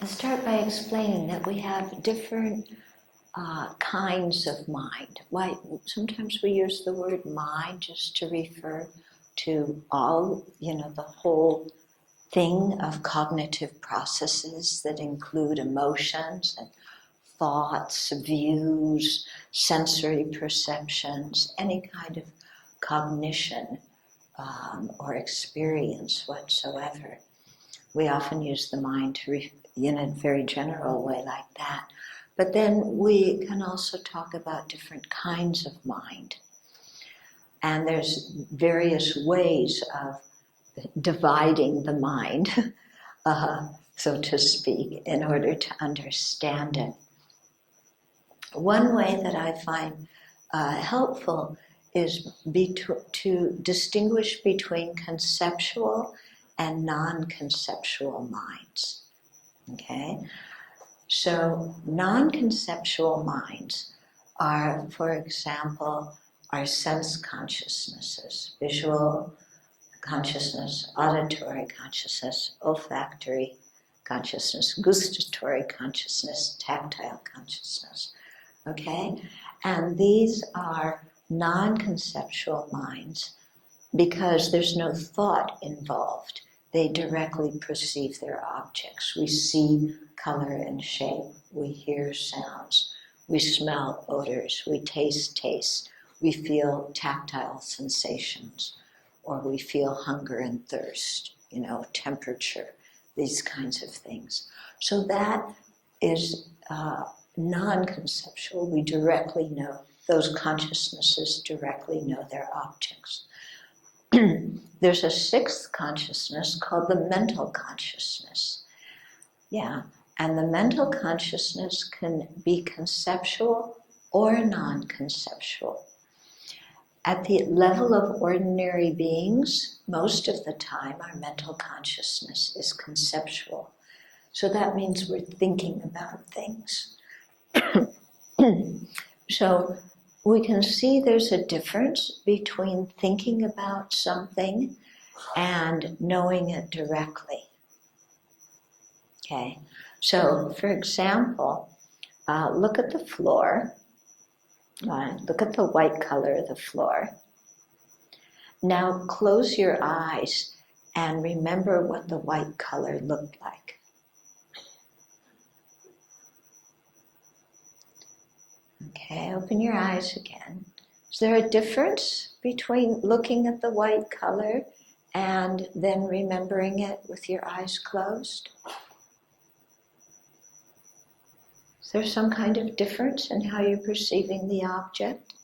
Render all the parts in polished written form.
I'll start by explaining that we have different kinds of mind. Why sometimes we use the word mind just to refer to all, the whole thing of cognitive processes that include emotions and thoughts, views, sensory perceptions, any kind of cognition or experience whatsoever. We often use the mind in a very general way like that. But then we can also talk about different kinds of mind. And there's various ways of dividing the mind, so to speak, in order to understand it. One way that I find helpful is to distinguish between conceptual and non-conceptual minds. Okay? So non-conceptual minds are, for example, our sense consciousnesses, visual consciousness, auditory consciousness, olfactory consciousness, gustatory consciousness, tactile consciousness. Okay? And these are non-conceptual minds because there's no thought involved. They directly perceive their objects. We see color and shape. We hear sounds. We smell odors. We taste tastes. We feel tactile sensations. Or we feel hunger and thirst, temperature, these kinds of things. So that is non-conceptual. We directly know, those consciousnesses directly know their objects. There's a sixth consciousness called the mental consciousness. Yeah, and the mental consciousness can be conceptual or non-conceptual. At the level of ordinary beings, most of the time our mental consciousness is conceptual. So that means we're thinking about things. So we can see there's a difference between thinking about something and knowing it directly. Okay, so for example, look at the floor. Look at the white color of the floor. Now close your eyes and remember what the white color looked like. Okay, open your eyes again. Is there a difference between looking at the white color and then remembering it with your eyes closed? Is there some kind of difference in how you're perceiving the object?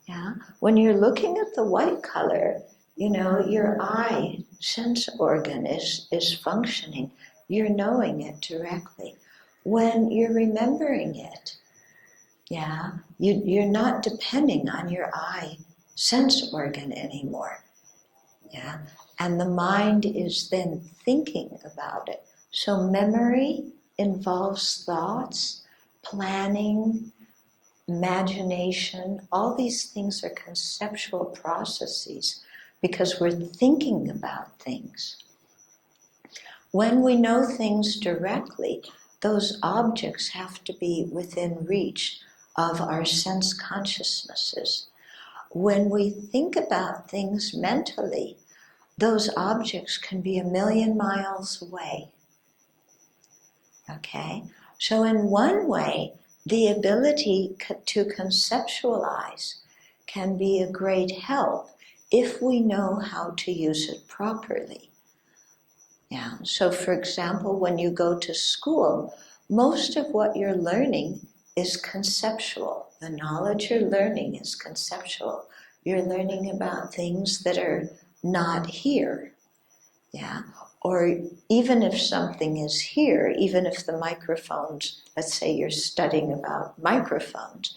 Yeah. When you're looking at the white color, your eye sense organ is functioning. You're knowing it directly. When you're remembering it, you're not depending on your eye sense organ anymore. Yeah. And the mind is then thinking about it. So memory involves thoughts, planning, imagination. All these things are conceptual processes because we're thinking about things. When we know things directly, those objects have to be within reach of our sense consciousnesses. When we think about things mentally, those objects can be 1,000,000 miles away. Okay? So in one way, the ability to conceptualize can be a great help if we know how to use it properly. Yeah. So for example, when you go to school, most of what you're learning is conceptual. The knowledge you're learning is conceptual. You're learning about things that are not here. Yeah. Or even if something is here, even if the microphones, let's say you're studying about microphones,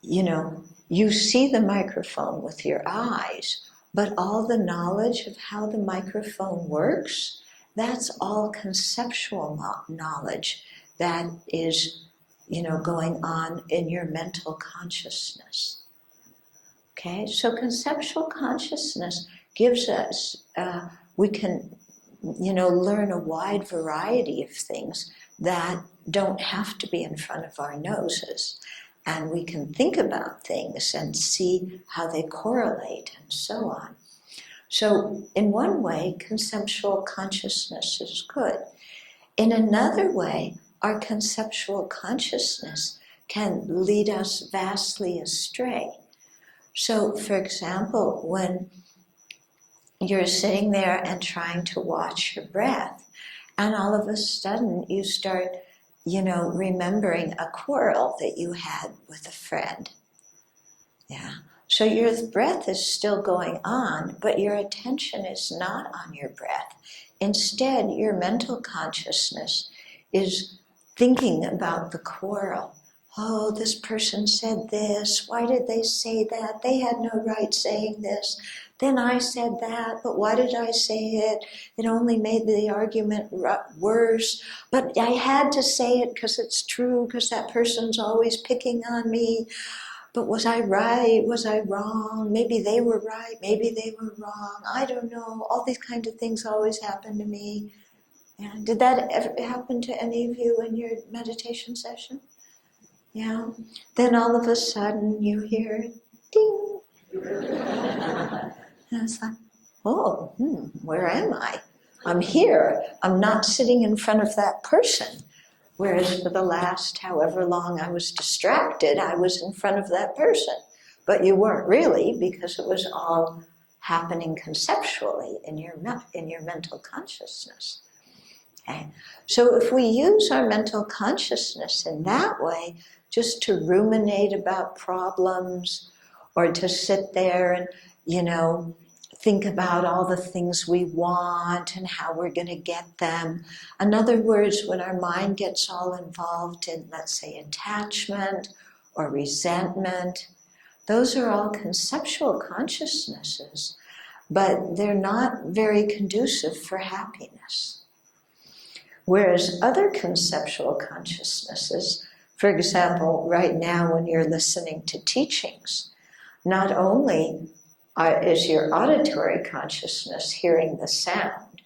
you see the microphone with your eyes, but all the knowledge of how the microphone works, that's all conceptual knowledge that is, going on in your mental consciousness. Okay, so conceptual consciousness gives us, we can learn a wide variety of things that don't have to be in front of our noses. And we can think about things and see how they correlate and so on. So in one way, conceptual consciousness is good. In another way, our conceptual consciousness can lead us vastly astray. So, for example, when you're sitting there and trying to watch your breath, and all of a sudden you start, remembering a quarrel that you had with a friend. Yeah. So your breath is still going on, but your attention is not on your breath. Instead, your mental consciousness is thinking about the quarrel. Oh, this person said this. Why did they say that? They had no right saying this. Then I said that, but why did I say it? It only made the argument worse. But I had to say it because it's true, because that person's always picking on me. But was I right? Was I wrong? Maybe they were right. Maybe they were wrong. I don't know. All these kinds of things always happen to me. Yeah. Did that ever happen to any of you in your meditation session? Yeah. Then all of a sudden you hear ding. And it's like, oh, where am I? I'm here. I'm not sitting in front of that person. Whereas for the last however long I was distracted, I was in front of that person. But you weren't really, because it was all happening conceptually in your mental consciousness. Okay? So if we use our mental consciousness in that way, just to ruminate about problems, or to sit there and, think about all the things we want and how we're going to get them. In other words, when our mind gets all involved in, let's say, attachment or resentment, those are all conceptual consciousnesses, but they're not very conducive for happiness. Whereas other conceptual consciousnesses, for example, right now when you're listening to teachings, not only is your auditory consciousness hearing the sound,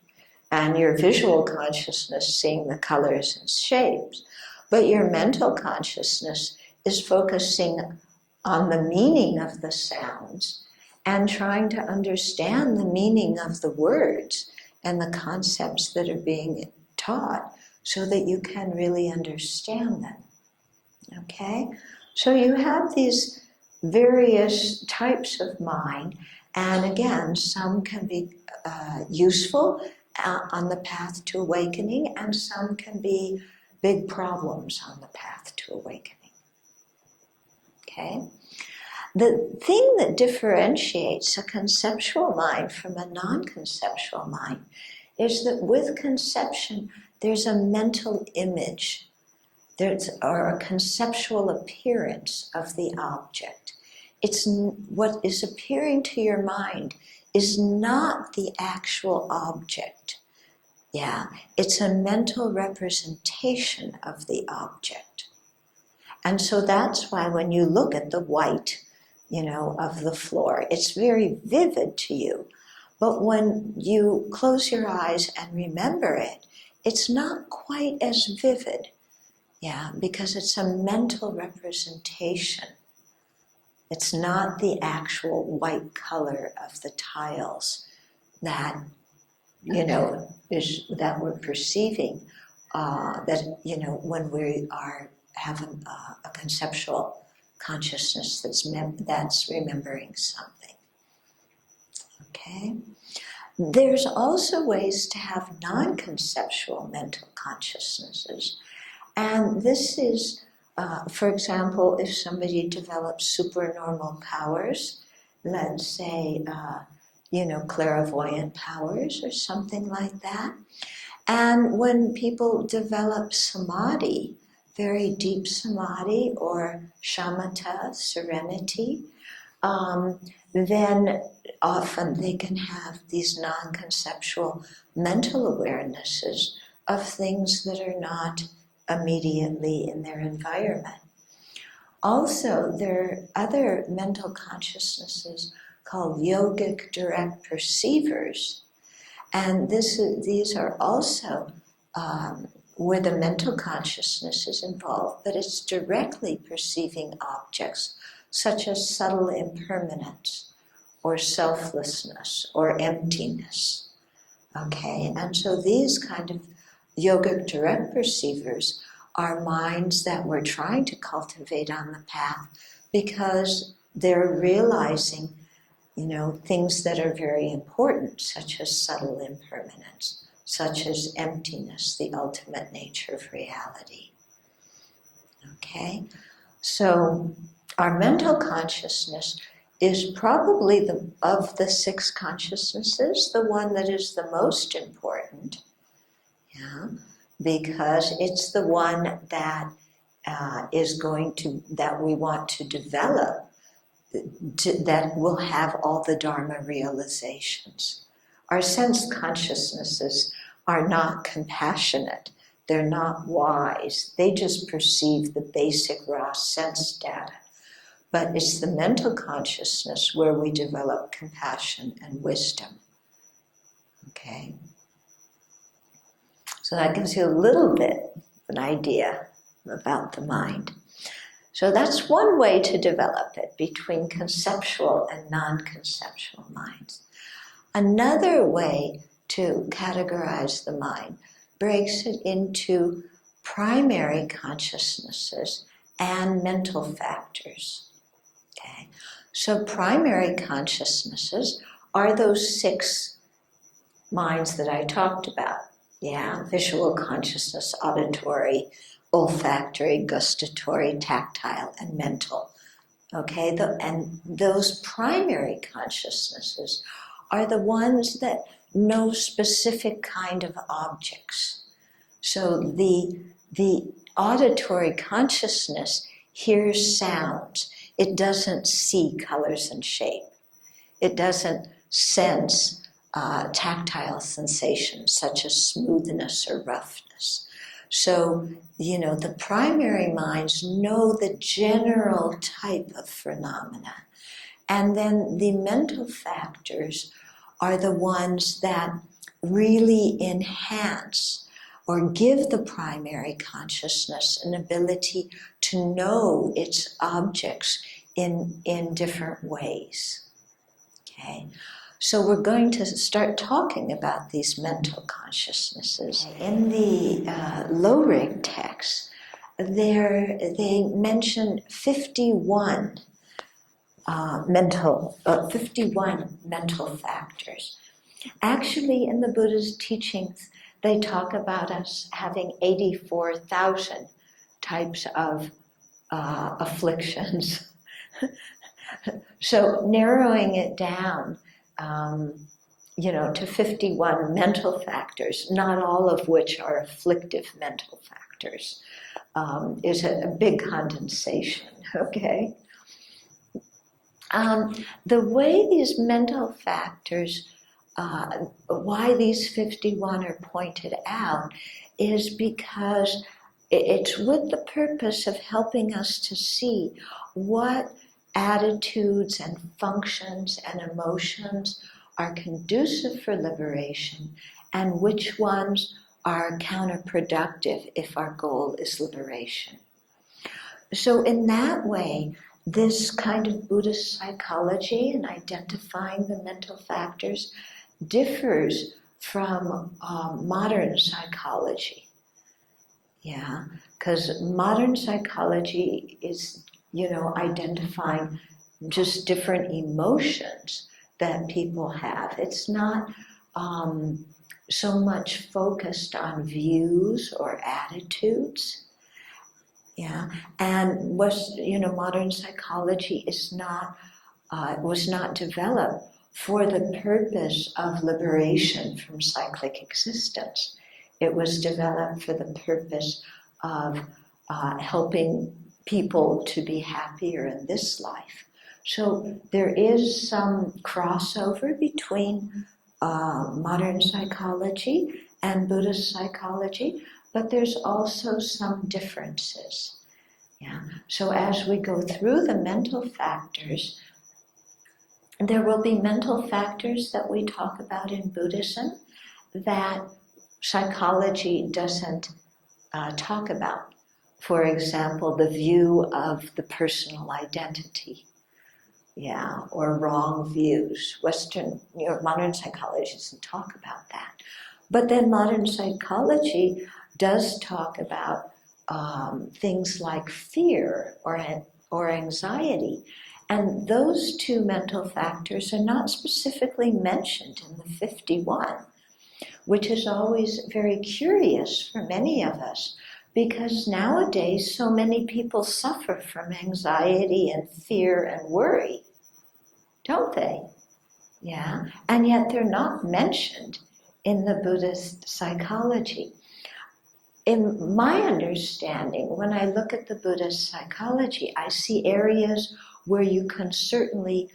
and your visual consciousness seeing the colors and shapes, but your mental consciousness is focusing on the meaning of the sounds and trying to understand the meaning of the words and the concepts that are being taught so that you can really understand them. Okay? So you have these various types of mind, and again, some can be useful on the path to awakening, and some can be big problems on the path to awakening. Okay? The thing that differentiates a conceptual mind from a non-conceptual mind is that with conception, there's a mental image, or a conceptual appearance of the object. It's what is appearing to your mind is not the actual object. Yeah, it's a mental representation of the object. And so that's why when you look at the white, of the floor, it's very vivid to you. But when you close your eyes and remember it, it's not quite as vivid. Yeah, because it's a mental representation. It's not the actual white color of the tiles that, is that we're perceiving, when we have a conceptual consciousness that's remembering something. Okay? There's also ways to have non-conceptual mental consciousnesses. And this is, for example, if somebody develops supernormal powers, let's say, clairvoyant powers or something like that. And when people develop samadhi, very deep samadhi or shamatha, serenity, then often they can have these non-conceptual mental awarenesses of things that are not immediately in their environment. Also, there are other mental consciousnesses called yogic direct perceivers. And these are also where the mental consciousness is involved, but it's directly perceiving objects such as subtle impermanence or selflessness or emptiness. Okay, and so these kind of yogic direct perceivers are minds that we're trying to cultivate on the path because they're realizing, things that are very important, such as subtle impermanence, such as emptiness, the ultimate nature of reality. Okay, so our mental consciousness is probably of the six consciousnesses, the one that is the most important, because it's the one that that we want to develop, that will have all the Dharma realizations. Our sense consciousnesses are not compassionate. They're not wise. They just perceive the basic raw sense data. But it's the mental consciousness where we develop compassion and wisdom. Okay? So that gives you a little bit of an idea about the mind. So that's one way to develop it, between conceptual and non-conceptual minds. Another way to categorize the mind breaks it into primary consciousnesses and mental factors. Okay? So primary consciousnesses are those six minds that I talked about. Visual consciousness, auditory, olfactory, gustatory, tactile, and mental. Okay, and those primary consciousnesses are the ones that know specific kind of objects. So the auditory consciousness hears sounds. It doesn't see colors and shape. It doesn't sense tactile sensations such as smoothness or roughness. So, the primary minds know the general type of phenomena. And then the mental factors are the ones that really enhance or give the primary consciousness an ability to know its objects in different ways. Okay? So we're going to start talking about these mental consciousnesses. In the low-rig text, they mention 51 mental factors. Actually, in the Buddha's teachings, they talk about us having 84,000 types of afflictions. So narrowing it down, to 51 mental factors, not all of which are afflictive mental factors, is a big condensation, okay? The way these mental factors, why these 51 are pointed out, is because it's with the purpose of helping us to see what attitudes and functions and emotions are conducive for liberation and which ones are counterproductive if our goal is liberation. So in that way, this kind of Buddhist psychology and identifying the mental factors differs from modern psychology. Because modern psychology is identifying just different emotions that people have. It's not so much focused on views or attitudes. And modern psychology was not developed for the purpose of liberation from cyclic existence. It was developed for the purpose of helping people to be happier in this life. So there is some crossover between modern psychology and Buddhist psychology, but there's also some differences. So as we go through the mental factors, There will be mental factors that we talk about in Buddhism that psychology doesn't talk about. For example, the view of the personal identity, or wrong views. Western, modern psychology doesn't talk about that. But then modern psychology does talk about things like fear or anxiety. And those two mental factors are not specifically mentioned in the 51, which is always very curious for many of us, because nowadays so many people suffer from anxiety and fear and worry, don't they? Yeah, and yet they're not mentioned in the Buddhist psychology. In my understanding, when I look at the Buddhist psychology, I see areas where you can certainly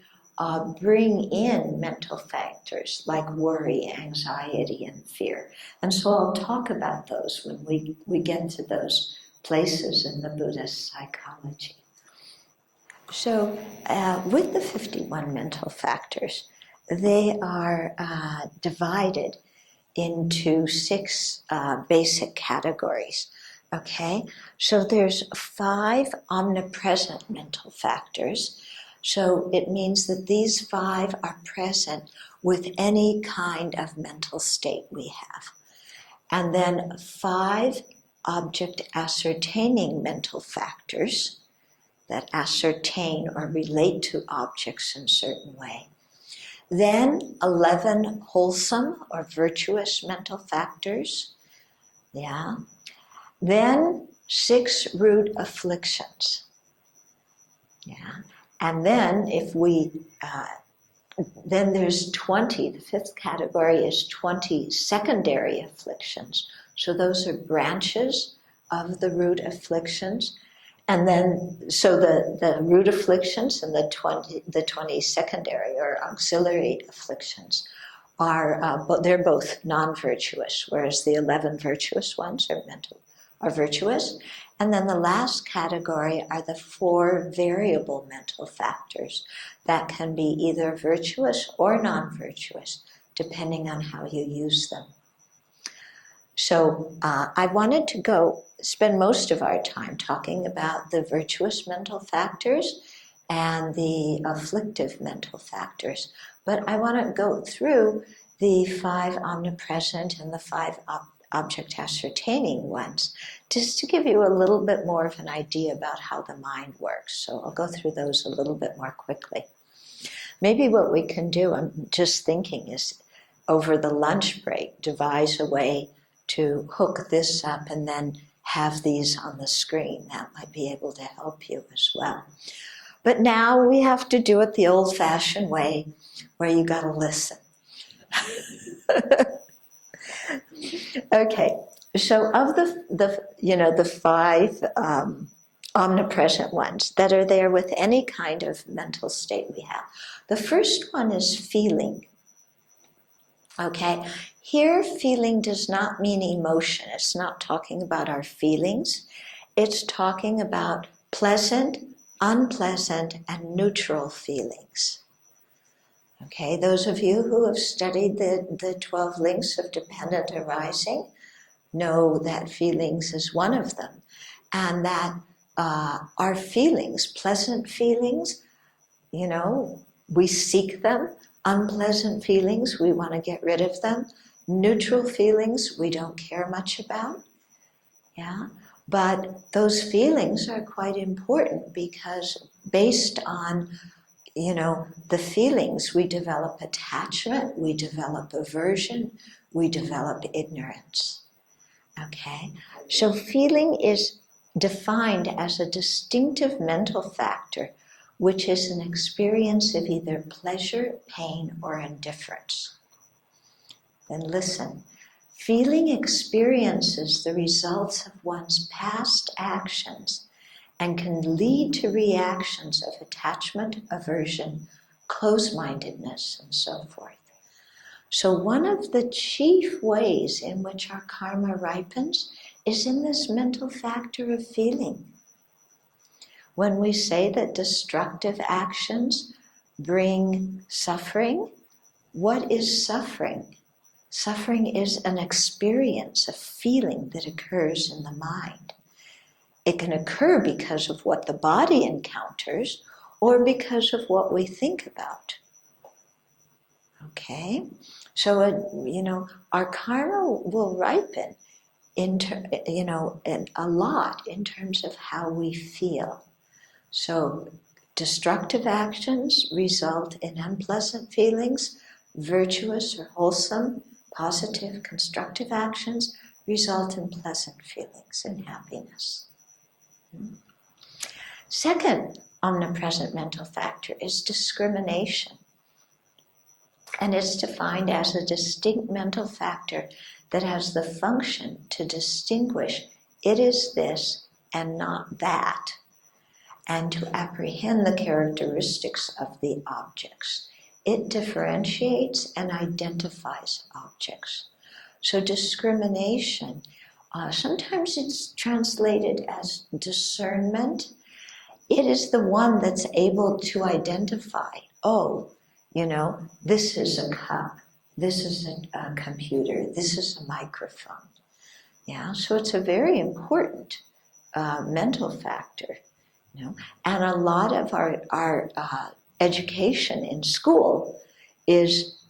bring in mental factors like worry, anxiety, and fear. And so I'll talk about those when we get to those places in the Buddhist psychology. So with the 51 mental factors, they are divided into 6 basic categories. Okay, so there's 5 omnipresent mental factors. So it means that these 5 are present with any kind of mental state we have. And then 5 object ascertaining mental factors that ascertain or relate to objects in a certain way. Then 11 wholesome or virtuous mental factors. Then 6 root afflictions. And then then there's 20, the 5th category is 20 secondary afflictions. So those are branches of the root afflictions. And then, so the root afflictions and the 20 secondary or auxiliary afflictions they're both non-virtuous, whereas the 11 virtuous ones are virtuous. And then the last category are the 4 variable mental factors that can be either virtuous or non-virtuous, depending on how you use them. So I wanted to spend most of our time talking about the virtuous mental factors and the afflictive mental factors. But I want to go through the 5 omnipresent and the 5 object ascertaining ones, just to give you a little bit more of an idea about how the mind works. So I'll go through those a little bit more quickly. Maybe what we can do, I'm just thinking, is over the lunch break, devise a way to hook this up and then have these on the screen. That might be able to help you as well. But now we have to do it the old-fashioned way, where you got to listen. Okay, so of the 5 omnipresent ones that are there with any kind of mental state we have, the first one is feeling. Okay, here feeling does not mean emotion. It's not talking about our feelings. It's talking about pleasant, unpleasant, and neutral feelings. Okay, those of you who have studied the 12 links of dependent arising know that feelings is one of them. And that our feelings, pleasant feelings, we seek them. Unpleasant feelings, we want to get rid of them. Neutral feelings, we don't care much about. But those feelings are quite important, because based on the feelings, we develop attachment, we develop aversion, we develop ignorance. Okay, so feeling is defined as a distinctive mental factor, which is an experience of either pleasure, pain, or indifference. Then listen. Feeling experiences the results of one's past actions and can lead to reactions of attachment, aversion, close-mindedness, and so forth. So one of the chief ways in which our karma ripens is in this mental factor of feeling. When we say that destructive actions bring suffering. What is suffering? Suffering is an experience, a feeling that occurs in the mind. It can occur because of what the body encounters or because of what we think about. Okay? So, our karma will ripen a lot in terms of how we feel. So, destructive actions result in unpleasant feelings. Virtuous or wholesome, positive, constructive actions result in pleasant feelings and happiness. Second omnipresent mental factor is discrimination. And it's defined as a distinct mental factor that has the function to distinguish it is this and not that, and to apprehend the characteristics of the objects. It differentiates and identifies objects. So discrimination, sometimes it's translated as discernment. It is the one that's able to identify, this is a cup, this is a computer, this is a microphone. Yeah, so it's a very important mental factor. And a lot of our education in school is,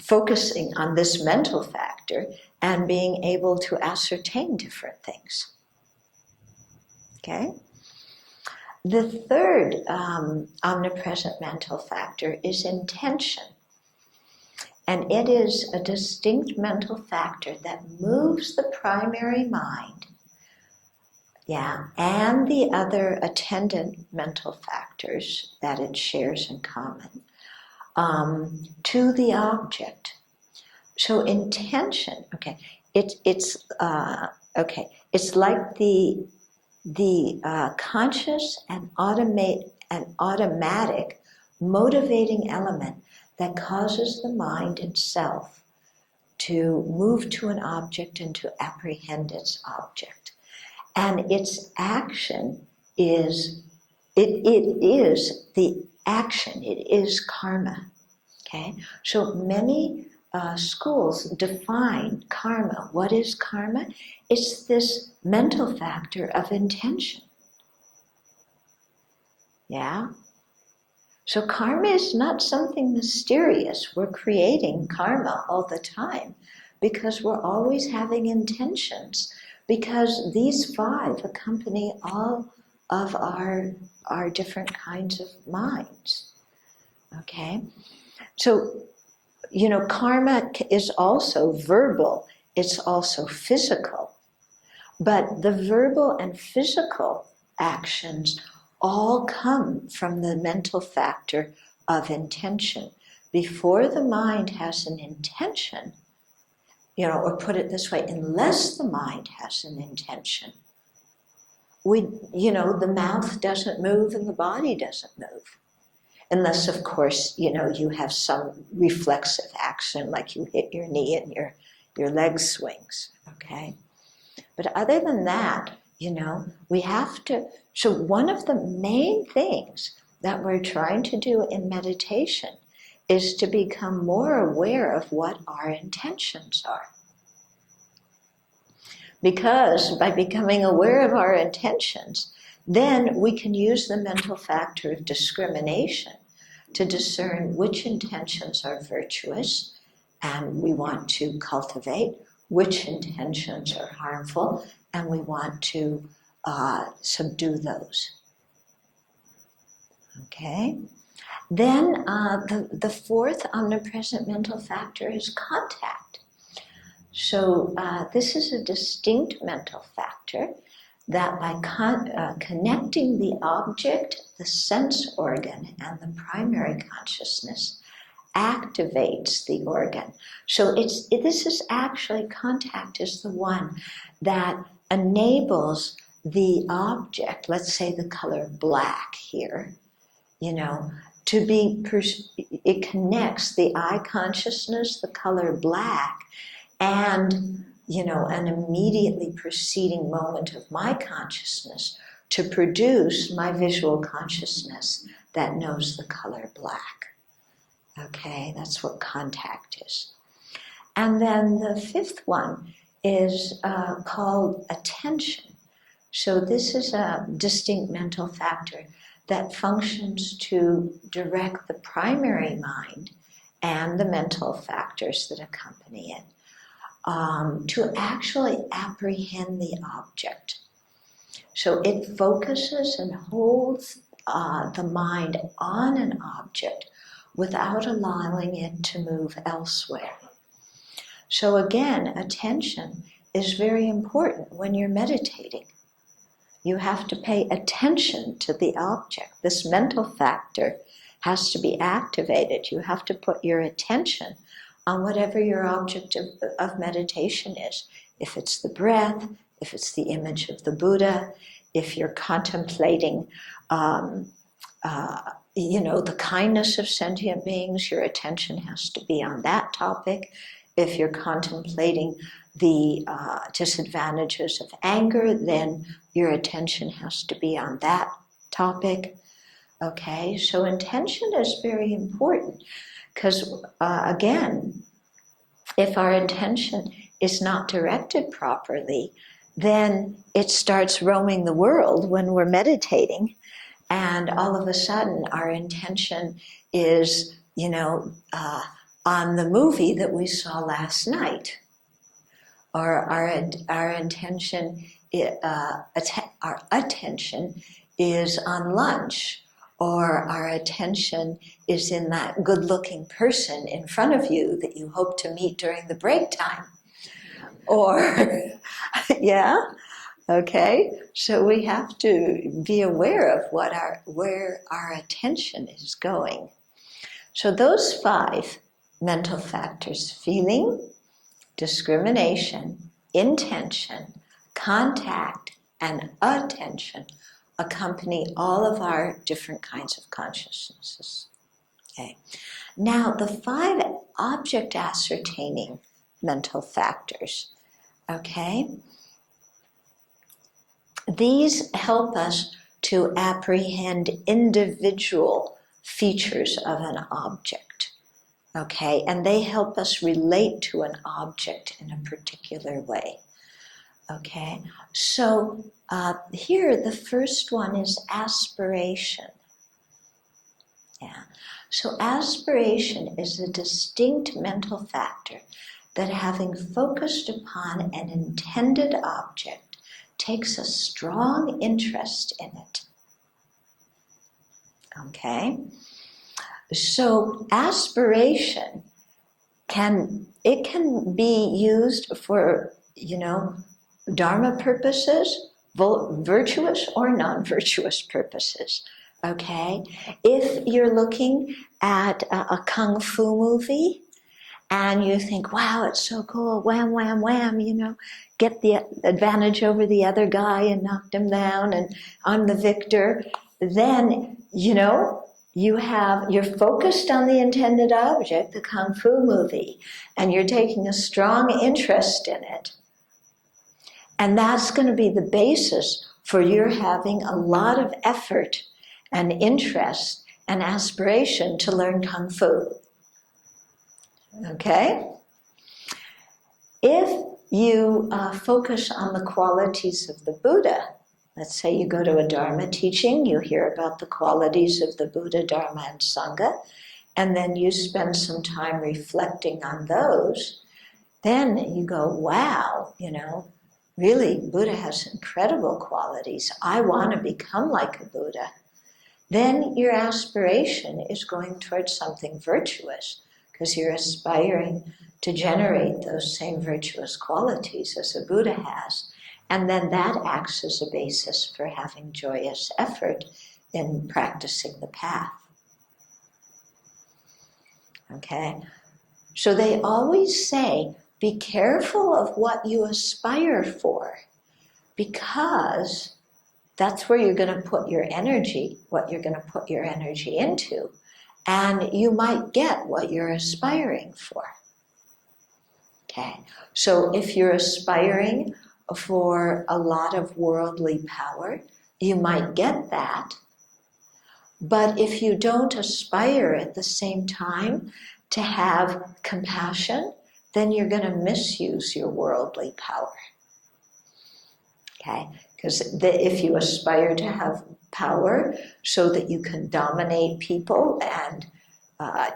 focusing on this mental factor and being able to ascertain different things. Okay? The third omnipresent mental factor is intention. And it is a distinct mental factor that moves the primary mind, and the other attendant mental factors that it shares in common, to the object. So intention, it's like the conscious and automatic motivating element that causes the mind itself to move to an object and to apprehend its object. And its action is, it is the action, it is karma. Okay? So many schools define karma. What is karma? It's this mental factor of intention. Yeah? So karma is not something mysterious. We're creating karma all the time because we're always having intentions, because these five accompany all of our different kinds of minds. Okay? So, karma is also verbal. It's also physical. But the verbal and physical actions all come from the mental factor of intention. Before the mind has an intention, or put it this way, unless the mind has an intention, the mouth doesn't move and the body doesn't move. Unless, of course, you have some reflexive action, like you hit your knee and your leg swings, okay? But other than that, we have to. So one of the main things that we're trying to do in meditation is to become more aware of what our intentions are. Because by becoming aware of our intentions, then we can use the mental factor of discrimination to discern which intentions are virtuous and we want to cultivate, which intentions are harmful, and we want to subdue those. Okay? Then the fourth omnipresent mental factor is contact. So this is a distinct mental factor that by connecting the object, the sense organ, and the primary consciousness, activates the organ. So this is actually, contact is the one that enables the object, let's say the color black here, to be, it connects the eye consciousness, the color black, and, an immediately preceding moment of my consciousness to produce my visual consciousness that knows the color black. Okay, that's what contact is. And then the fifth one is called attention. So this is a distinct mental factor that functions to direct the primary mind and the mental factors that accompany it to actually apprehend the object. So it focuses and holds the mind on an object without allowing it to move elsewhere. So again, attention is very important when you're meditating. You have to pay attention to the object. This mental factor has to be activated. You have to put your attention on whatever your object of meditation is. If it's the breath, if it's the image of the Buddha, if you're contemplating the kindness of sentient beings, your attention has to be on that topic. If you're contemplating the disadvantages of anger, then your attention has to be on that topic. Okay, so intention is very important because, again, if our intention is not directed properly, then it starts roaming the world when we're meditating, and all of a sudden our intention is, on the movie that we saw last night, or our intention, our attention is on lunch, or our attention is in that good-looking person in front of you that you hope to meet during the break time. Or, yeah, okay, so we have to be aware of where our attention is going. So those 5 mental factors: feeling, discrimination, intention, contact, and attention accompany all of our different kinds of consciousnesses. Okay. Now, the 5 object ascertaining mental factors, okay, these help us to apprehend individual features of an object. Okay, and they help us relate to an object in a particular way. Okay, so here the first one is aspiration. Yeah, so aspiration is a distinct mental factor that, having focused upon an intended object, takes a strong interest in it. Okay? So aspiration can be used for, Dharma purposes, virtuous or non-virtuous purposes. Okay? If you're looking at a kung fu movie and you think, wow, it's so cool, wham, wham, wham, get the advantage over the other guy and knocked him down and I'm the victor, then, you're focused on the intended object, the Kung Fu movie, and you're taking a strong interest in it. And that's going to be the basis for your having a lot of effort and interest and aspiration to learn Kung Fu. Okay? If you focus on the qualities of the Buddha, let's say you go to a Dharma teaching, you hear about the qualities of the Buddha, Dharma, and Sangha, and then you spend some time reflecting on those, then you go, wow, really, Buddha has incredible qualities. I want to become like a Buddha. Then your aspiration is going towards something virtuous, because you're aspiring to generate those same virtuous qualities as a Buddha has. And then that acts as a basis for having joyous effort in practicing the path. Okay? So they always say, be careful of what you aspire for, because that's where you're going to put your energy, what you're going to put your energy into, and you might get what you're aspiring for. Okay? So if you're aspiring for a lot of worldly power, you might get that. But if you don't aspire at the same time to have compassion, then you're going to misuse your worldly power. Okay? Because if you aspire to have power so that you can dominate people and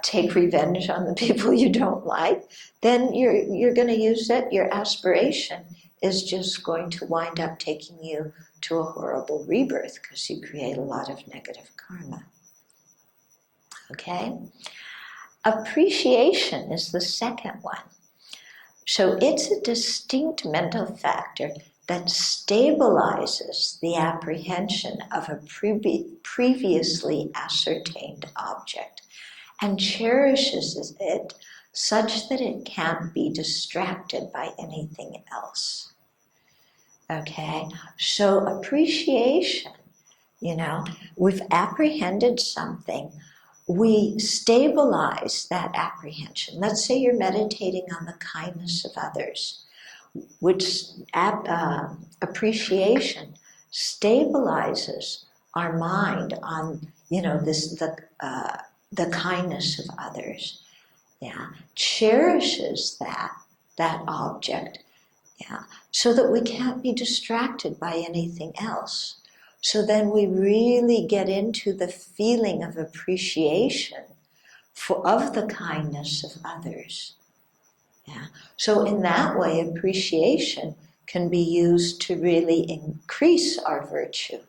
take revenge on the people you don't like, then you're going to use it. Your aspiration is just going to wind up taking you to a horrible rebirth because you create a lot of negative karma. Okay? Appreciation is the second one. So it's a distinct mental factor that stabilizes the apprehension of a previously ascertained object and cherishes it such that it can't be distracted by anything else. Okay? So appreciation, we've apprehended something. We stabilize that apprehension. Let's say you're meditating on the kindness of others, which appreciation stabilizes our mind on, the kindness of others. Yeah, cherishes that object. Yeah, so that we can't be distracted by anything else. So then we really get into the feeling of appreciation of the kindness of others. Yeah. So in that way, appreciation can be used to really increase our virtue.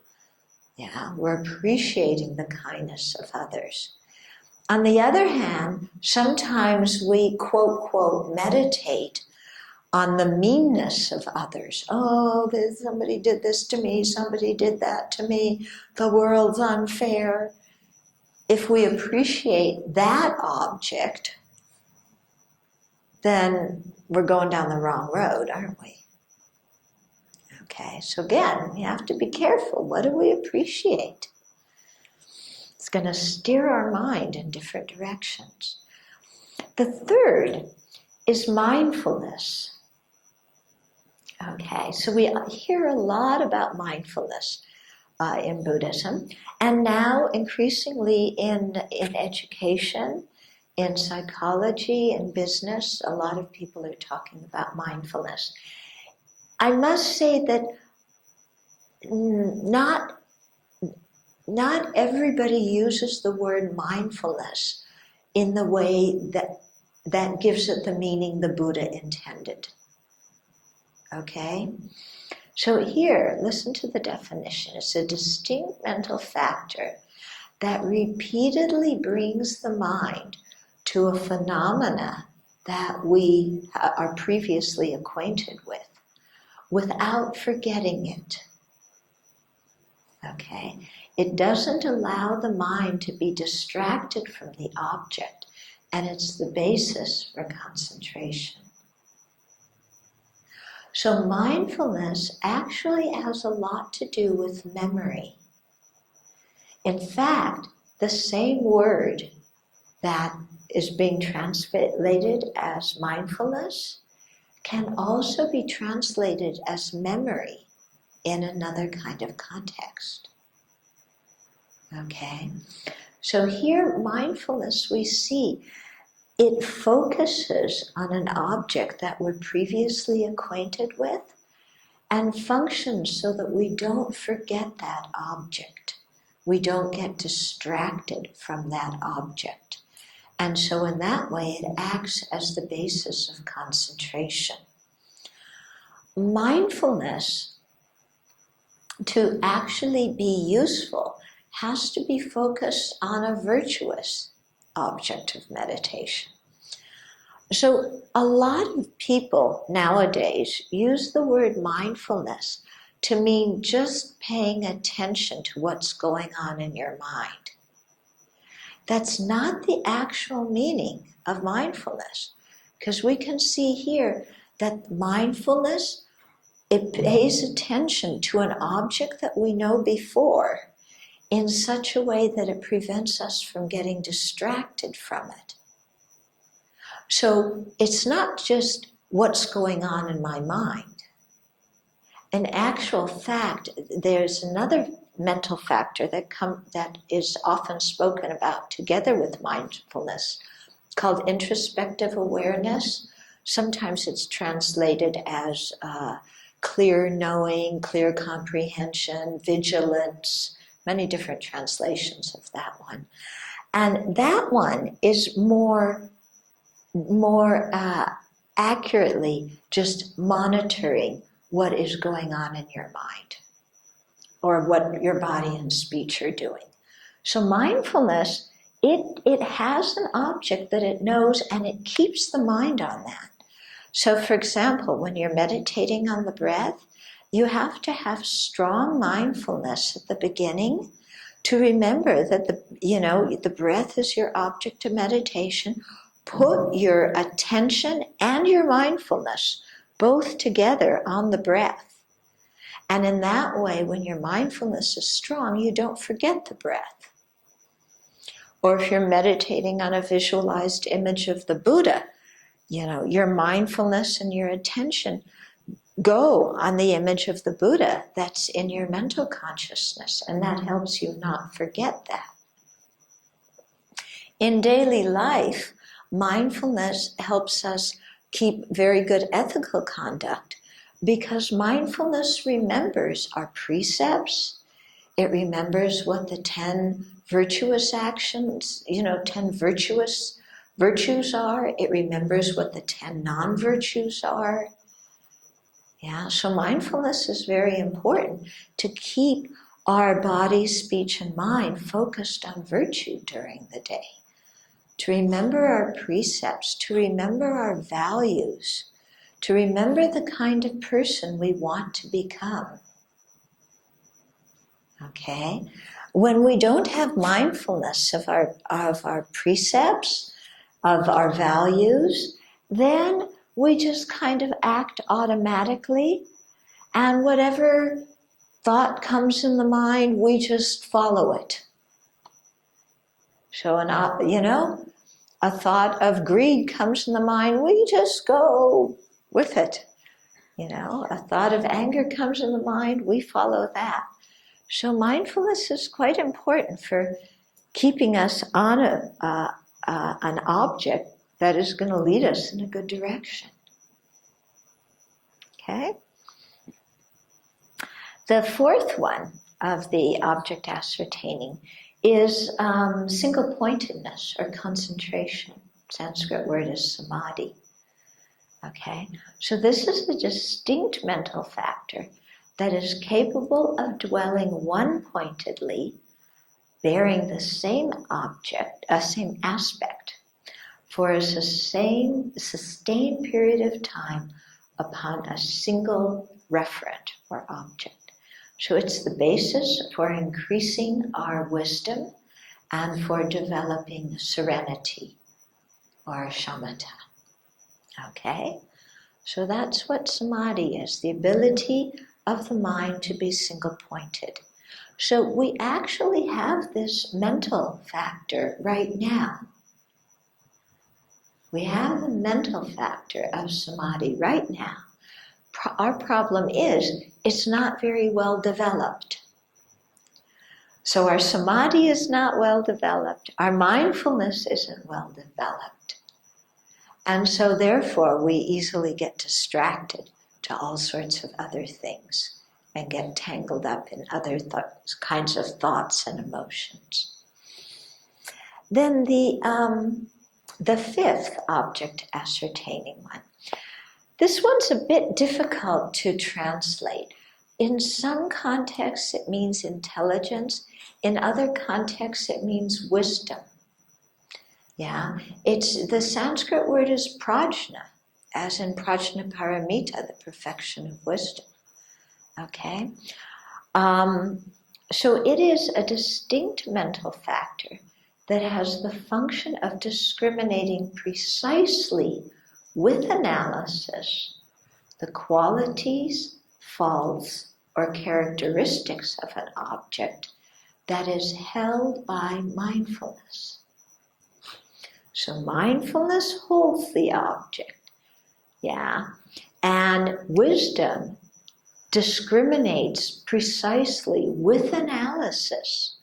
Yeah, we're appreciating the kindness of others. On the other hand, sometimes we quote, quote, meditate on the meanness of others. Oh, somebody did this to me, somebody did that to me, the world's unfair. If we appreciate that object, then we're going down the wrong road, aren't we? Okay, so again, we have to be careful. What do we appreciate? It's going to steer our mind in different directions. The third is mindfulness. Okay, so we hear a lot about mindfulness in Buddhism, and now increasingly in education, in psychology, in business, a lot of people are talking about mindfulness. I must say that not everybody uses the word mindfulness in the way that gives it the meaning the Buddha intended. Okay? So here, listen to the definition. It's a distinct mental factor that repeatedly brings the mind to a phenomena that we are previously acquainted with, without forgetting it. Okay? It doesn't allow the mind to be distracted from the object, and it's the basis for concentration. So mindfulness actually has a lot to do with memory. In fact, the same word that is being translated as mindfulness can also be translated as memory in another kind of context. Okay? So here, mindfulness, we see it focuses on an object that we're previously acquainted with and functions so that we don't forget that object. We don't get distracted from that object. And so in that way, it acts as the basis of concentration. Mindfulness, to actually be useful, has to be focused on a virtuous object of meditation. So a lot of people nowadays use the word mindfulness to mean just paying attention to what's going on in your mind. That's not the actual meaning of mindfulness, because we can see here that mindfulness, it pays attention to an object that we know before in such a way that it prevents us from getting distracted from it. So it's not just what's going on in my mind. In actual fact, there's another mental factor that is often spoken about together with mindfulness, called introspective awareness. Sometimes it's translated as clear knowing, clear comprehension, vigilance, many different translations of that one. And that one is more accurately just monitoring what is going on in your mind or what your body and speech are doing. So mindfulness, it has an object that it knows, and it keeps the mind on that. So for example, when you're meditating on the breath, you have to have strong mindfulness at the beginning to remember that the breath is your object of meditation. Put your attention and your mindfulness both together on the breath. And in that way, when your mindfulness is strong, you don't forget the breath. Or if you're meditating on a visualized image of the Buddha, your mindfulness and your attention go on the image of the Buddha that's in your mental consciousness, and that helps you not forget that. In daily life, mindfulness helps us keep very good ethical conduct because mindfulness remembers our precepts. It remembers what the 10 virtuous actions, 10 virtues are. It remembers what the 10 non-virtues are. Yeah, so mindfulness is very important to keep our body, speech, and mind focused on virtue during the day. To remember our precepts, to remember our values, to remember the kind of person we want to become. Okay? When we don't have mindfulness of our precepts, of our values, then we just kind of act automatically, and whatever thought comes in the mind, we just follow it. So, a thought of greed comes in the mind, we just go with it. A thought of anger comes in the mind, we follow that. So mindfulness is quite important for keeping us on an object that is going to lead us in a good direction. Okay? The fourth one of the object ascertaining is single-pointedness or concentration. Sanskrit word is samadhi. Okay? So this is a distinct mental factor that is capable of dwelling one-pointedly, bearing the same object, same aspect, for a sustained period of time upon a single referent or object. So it's the basis for increasing our wisdom and for developing serenity or shamatha. Okay? So that's what samadhi is, the ability of the mind to be single-pointed. So we actually have this mental factor right now. We have the mental factor of samadhi right now. Our problem is it's not very well developed. So our samadhi is not well developed. Our mindfulness isn't well developed. And so therefore we easily get distracted to all sorts of other things and get tangled up in other kinds of thoughts and emotions. Then the fifth object ascertaining one. This one's a bit difficult to translate. In some contexts it means intelligence. In other contexts it means wisdom. Yeah, the Sanskrit word is prajna, as in prajna paramita, the perfection of wisdom. Okay? So it is a distinct mental factor that has the function of discriminating precisely with analysis the qualities, faults, or characteristics of an object that is held by mindfulness. So mindfulness holds the object, yeah, and wisdom discriminates precisely with analysis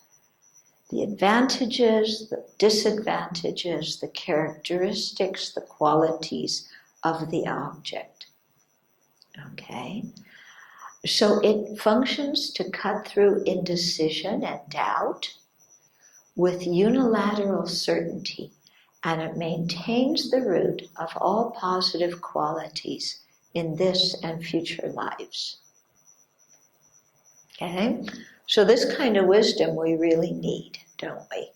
the advantages, the disadvantages, the characteristics, the qualities of the object. Okay? So it functions to cut through indecision and doubt with unilateral certainty, and it maintains the root of all positive qualities in this and future lives. Okay? So this kind of wisdom we really need, don't we?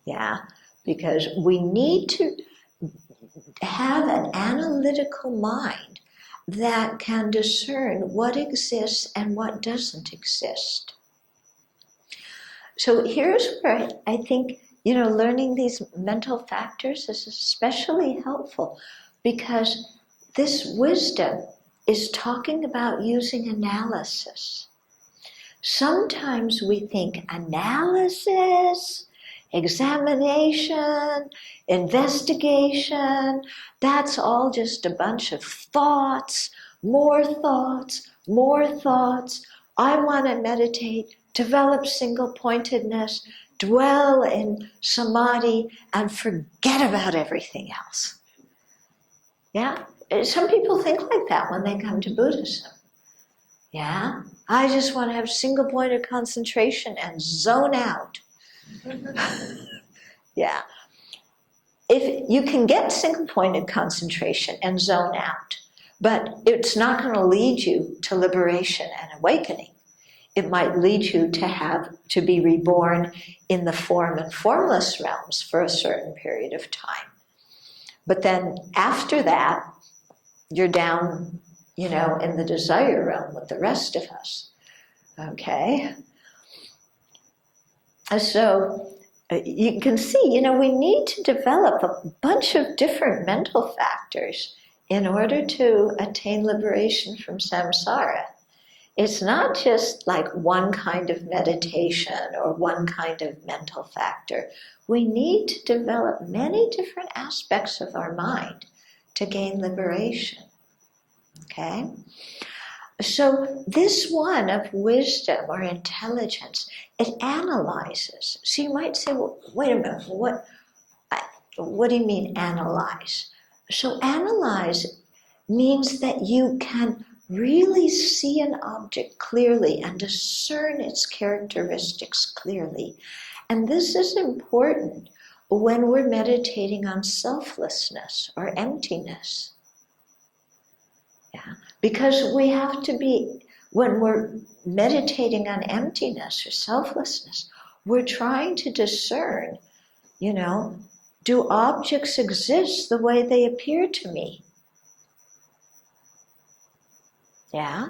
Yeah, because we need to have an analytical mind that can discern what exists and what doesn't exist. So here's where I think, learning these mental factors is especially helpful, because this wisdom is talking about using analysis. Sometimes we think analysis, examination, investigation, that's all just a bunch of thoughts, more thoughts, more thoughts. I want to meditate, develop single-pointedness, dwell in samadhi, and forget about everything else. Yeah? Some people think like that when they come to Buddhism. Yeah? I just want to have single-pointed concentration and zone out. Yeah. If you can get single-pointed concentration and zone out, but it's not going to lead you to liberation and awakening. It might lead you to be reborn in the form and formless realms for a certain period of time. But then after that, you're down, in the desire realm with the rest of us. Okay? So you can see, we need to develop a bunch of different mental factors in order to attain liberation from samsara. It's not just like one kind of meditation or one kind of mental factor. We need to develop many different aspects of our mind to gain liberation. Okay? So this one of wisdom or intelligence, it analyzes. So you might say, well, wait a minute, what do you mean analyze? So analyze means that you can really see an object clearly and discern its characteristics clearly. And this is important when we're meditating on selflessness or emptiness. Yeah, because we have to be, when we're meditating on emptiness or selflessness, we're trying to discern, do objects exist the way they appear to me? Yeah,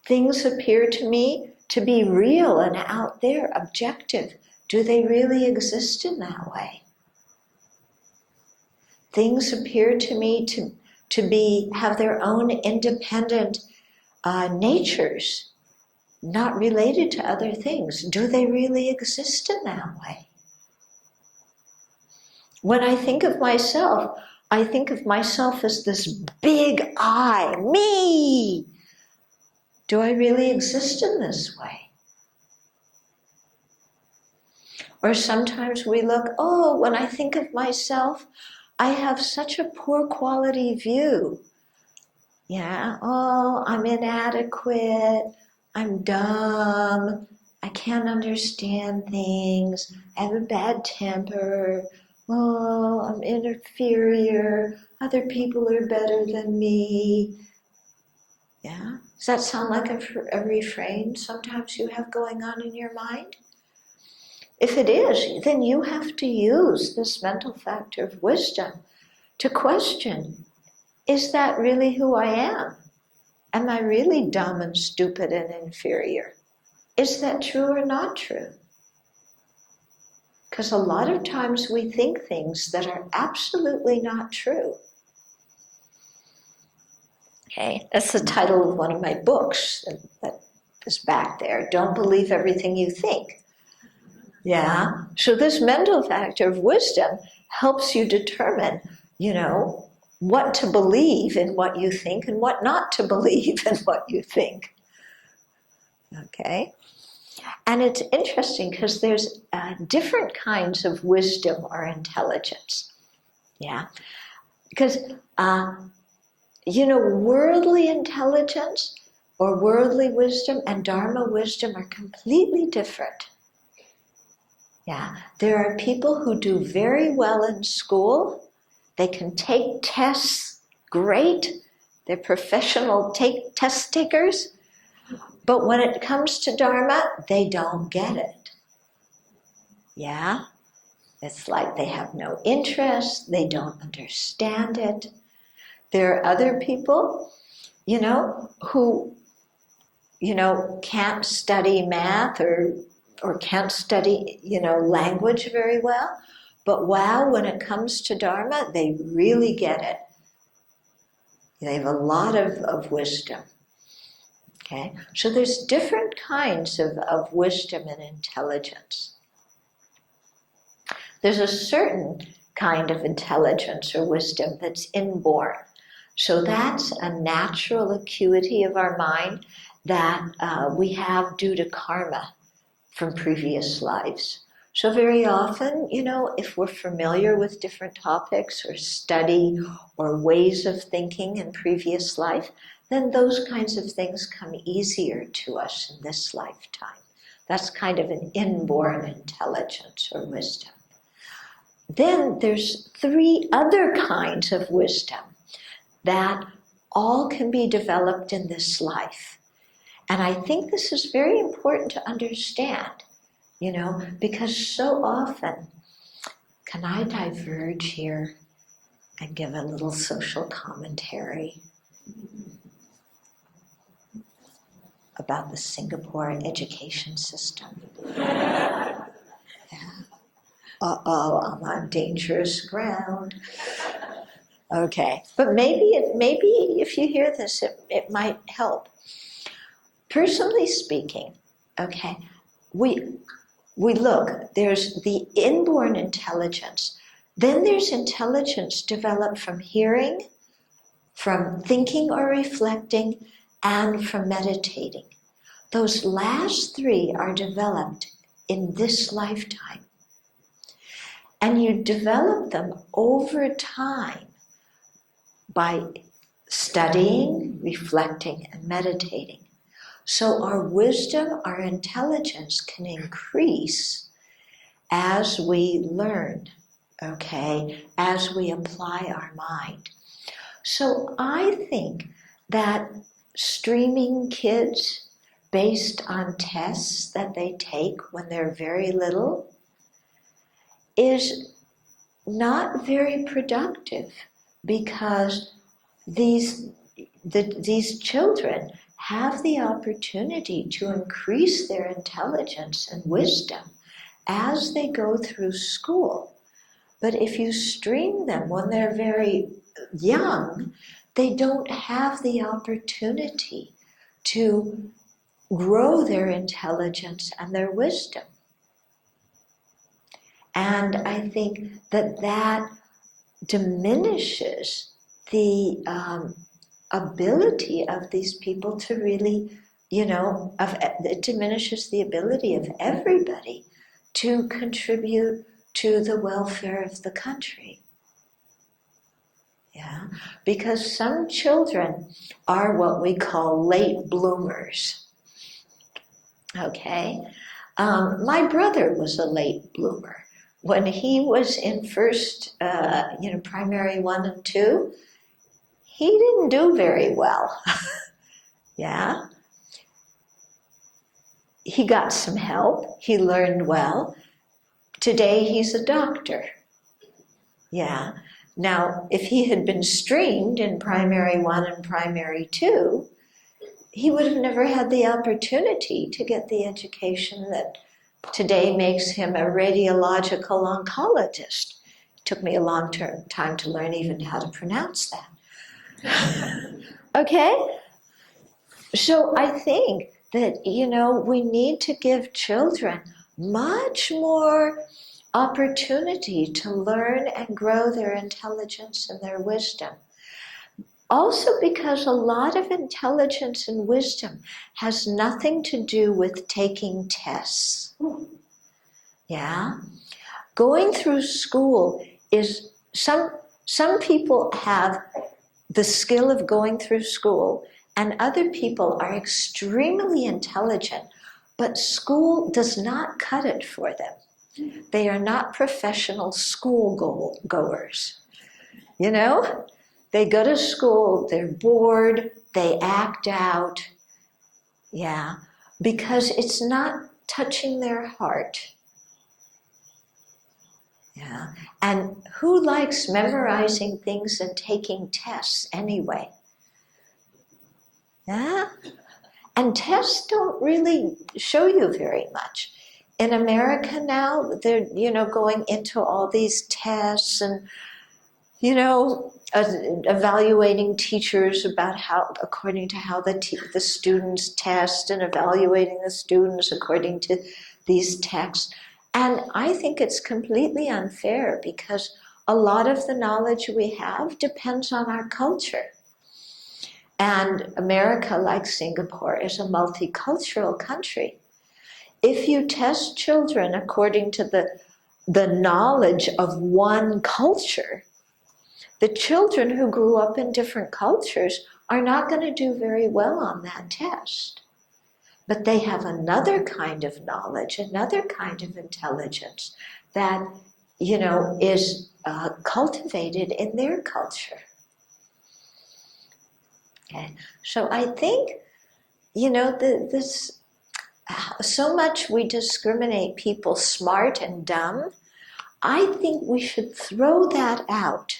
things appear to me to be real and out there, objective. Do they really exist in that way? Things appear to me to have their own independent natures, not related to other things. Do they really exist in that way? When I think of myself as this big I, me. Do I really exist in this way? Or sometimes we look, when I think of myself, I have such a poor quality view. Yeah, I'm inadequate, I'm dumb, I can't understand things, I have a bad temper, I'm inferior, other people are better than me. Yeah? Does that sound like a refrain sometimes you have going on in your mind? If it is, then you have to use this mental factor of wisdom to question, is that really who I am? Am I really dumb and stupid and inferior? Is that true or not true? Because a lot of times we think things that are absolutely not true. Okay, that's the title of one of my books that is back there. Don't believe everything you think. Yeah, so this mental factor of wisdom helps you determine, what to believe in what you think and what not to believe in what you think. Okay? And it's interesting because there's different kinds of wisdom or intelligence. Yeah? Because, worldly intelligence or worldly wisdom and Dharma wisdom are completely different. Yeah, there are people who do very well in school. They can take tests great. They're professional test takers. But when it comes to Dharma, they don't get it. Yeah? It's like they have no interest. They don't understand it. There are other people, who, can't study math or can't study, language very well. But wow, when it comes to Dharma, they really get it. They have a lot of wisdom. Okay? So there's different kinds of wisdom and intelligence. There's a certain kind of intelligence or wisdom that's inborn. So that's a natural acuity of our mind that we have due to karma from previous lives. So very often, if we're familiar with different topics or study or ways of thinking in previous life, then those kinds of things come easier to us in this lifetime. That's kind of an inborn intelligence or wisdom. Then there's 3 other kinds of wisdom that all can be developed in this life. And I think this is very important to understand, because so often, can I diverge here and give a little social commentary about the Singapore education system? Yeah. I'm on dangerous ground. Okay, but maybe if you hear this, it might help. Personally speaking, okay, we look, there's the inborn intelligence, then there's intelligence developed from hearing, from thinking or reflecting, and from meditating. Those last 3 are developed in this lifetime. And you develop them over time by studying, reflecting, and meditating. So our wisdom, our intelligence can increase as we learn, okay, as we apply our mind. So I think that streaming kids based on tests that they take when they're very little is not very productive, because these children have the opportunity to increase their intelligence and wisdom as they go through school. But if you stream them when they're very young, they don't have the opportunity to grow their intelligence and their wisdom. And I think that diminishes the ability of these people to really, it diminishes the ability of everybody to contribute to the welfare of the country. Yeah, because some children are what we call late bloomers. Okay, my brother was a late bloomer. When he was in first, primary 1 and 2, he didn't do very well. Yeah. He got some help. He learned well. Today he's a doctor. Yeah. Now, if he had been streamed in primary 1 and primary 2, he would have never had the opportunity to get the education that today makes him a radiological oncologist. It took me a long time to learn even how to pronounce that. Okay? So I think that, we need to give children much more opportunity to learn and grow their intelligence and their wisdom. Also because a lot of intelligence and wisdom has nothing to do with taking tests. Yeah? Going through school is, some people have the skill of going through school, and other people are extremely intelligent, but school does not cut it for them. They are not professional school goers. You know? They go to school, they're bored, they act out, yeah, because it's not touching their heart. Yeah, and who likes memorizing things and taking tests anyway? Yeah, and tests don't really show you very much. In America now, they're, going into all these tests and, evaluating teachers about how, according to how the students test, and evaluating the students according to these texts. And I think it's completely unfair, because a lot of the knowledge we have depends on our culture. And America, like Singapore, is a multicultural country. If you test children according to the knowledge of one culture, the children who grew up in different cultures are not going to do very well on that test. But they have another kind of knowledge, another kind of intelligence that, is cultivated in their culture. Okay, so I think, this, so much we discriminate people smart and dumb. I think we should throw that out.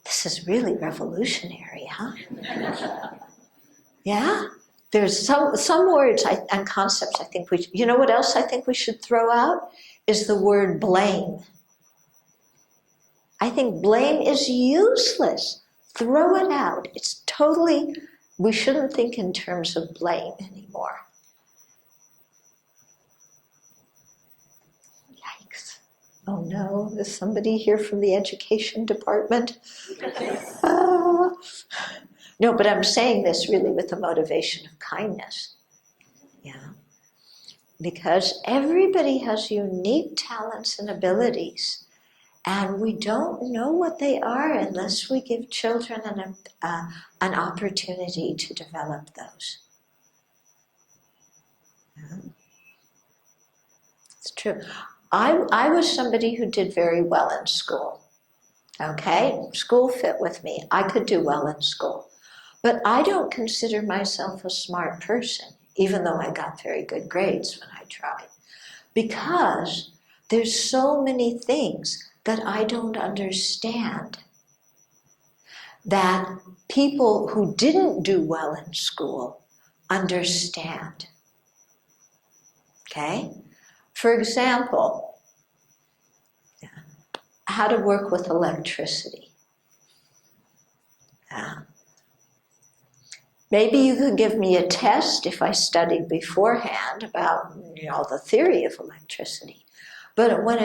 This is really revolutionary, huh? Yeah? There's some words and concepts I think you know what else I think we should throw out? Is the word blame. I think blame is useless. Throw it out. It's totally, we shouldn't think in terms of blame anymore. Yikes. Oh no, is somebody here from the education department? No, but I'm saying this really with the motivation of kindness. Yeah. Because everybody has unique talents and abilities, and we don't know what they are unless we give children an opportunity to develop those. Yeah. It's true. I was somebody who did very well in school. Okay? School fit with me. I could do well in school. But I don't consider myself a smart person, even though I got very good grades when I tried. Because there's so many things that I don't understand that people who didn't do well in school understand. Okay? For example, how to work with electricity. Maybe you could give me a test if I studied beforehand about, the theory of electricity. But when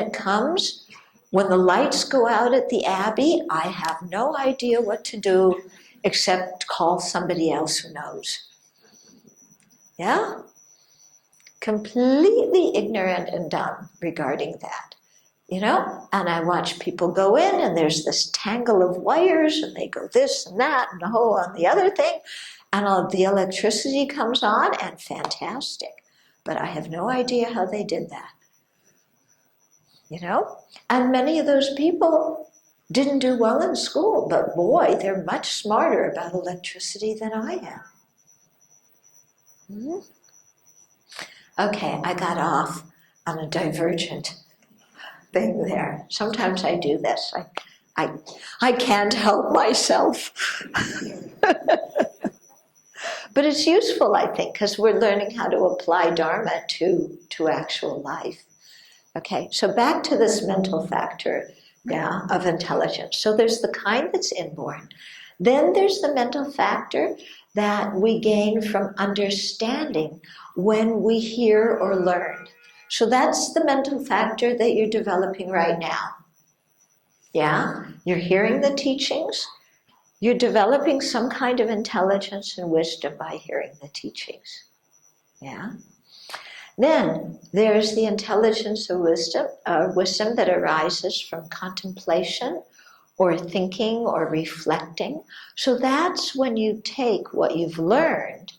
the lights go out at the Abbey, I have no idea what to do except call somebody else who knows. Yeah? Completely ignorant and dumb regarding that. And I watch people go in, and there's this tangle of wires, and they go this and that and on the other thing, and all the electricity comes on, and fantastic. But I have no idea how they did that. And many of those people didn't do well in school, but boy, they're much smarter about electricity than I am. Mm-hmm. Okay, I got off on a divergent thing there. Sometimes I do this. I can't help myself. But it's useful, I think, because we're learning how to apply Dharma to actual life. Okay, so back to this mental factor of intelligence. So there's the kind that's inborn. Then there's the mental factor that we gain from understanding when we hear or learn. So that's the mental factor that you're developing right now. Yeah? You're hearing the teachings, You're developing some kind of intelligence and wisdom by hearing the teachings. Yeah? Then there's the intelligence of wisdom that arises from contemplation or thinking or reflecting. So that's when you take what you've learned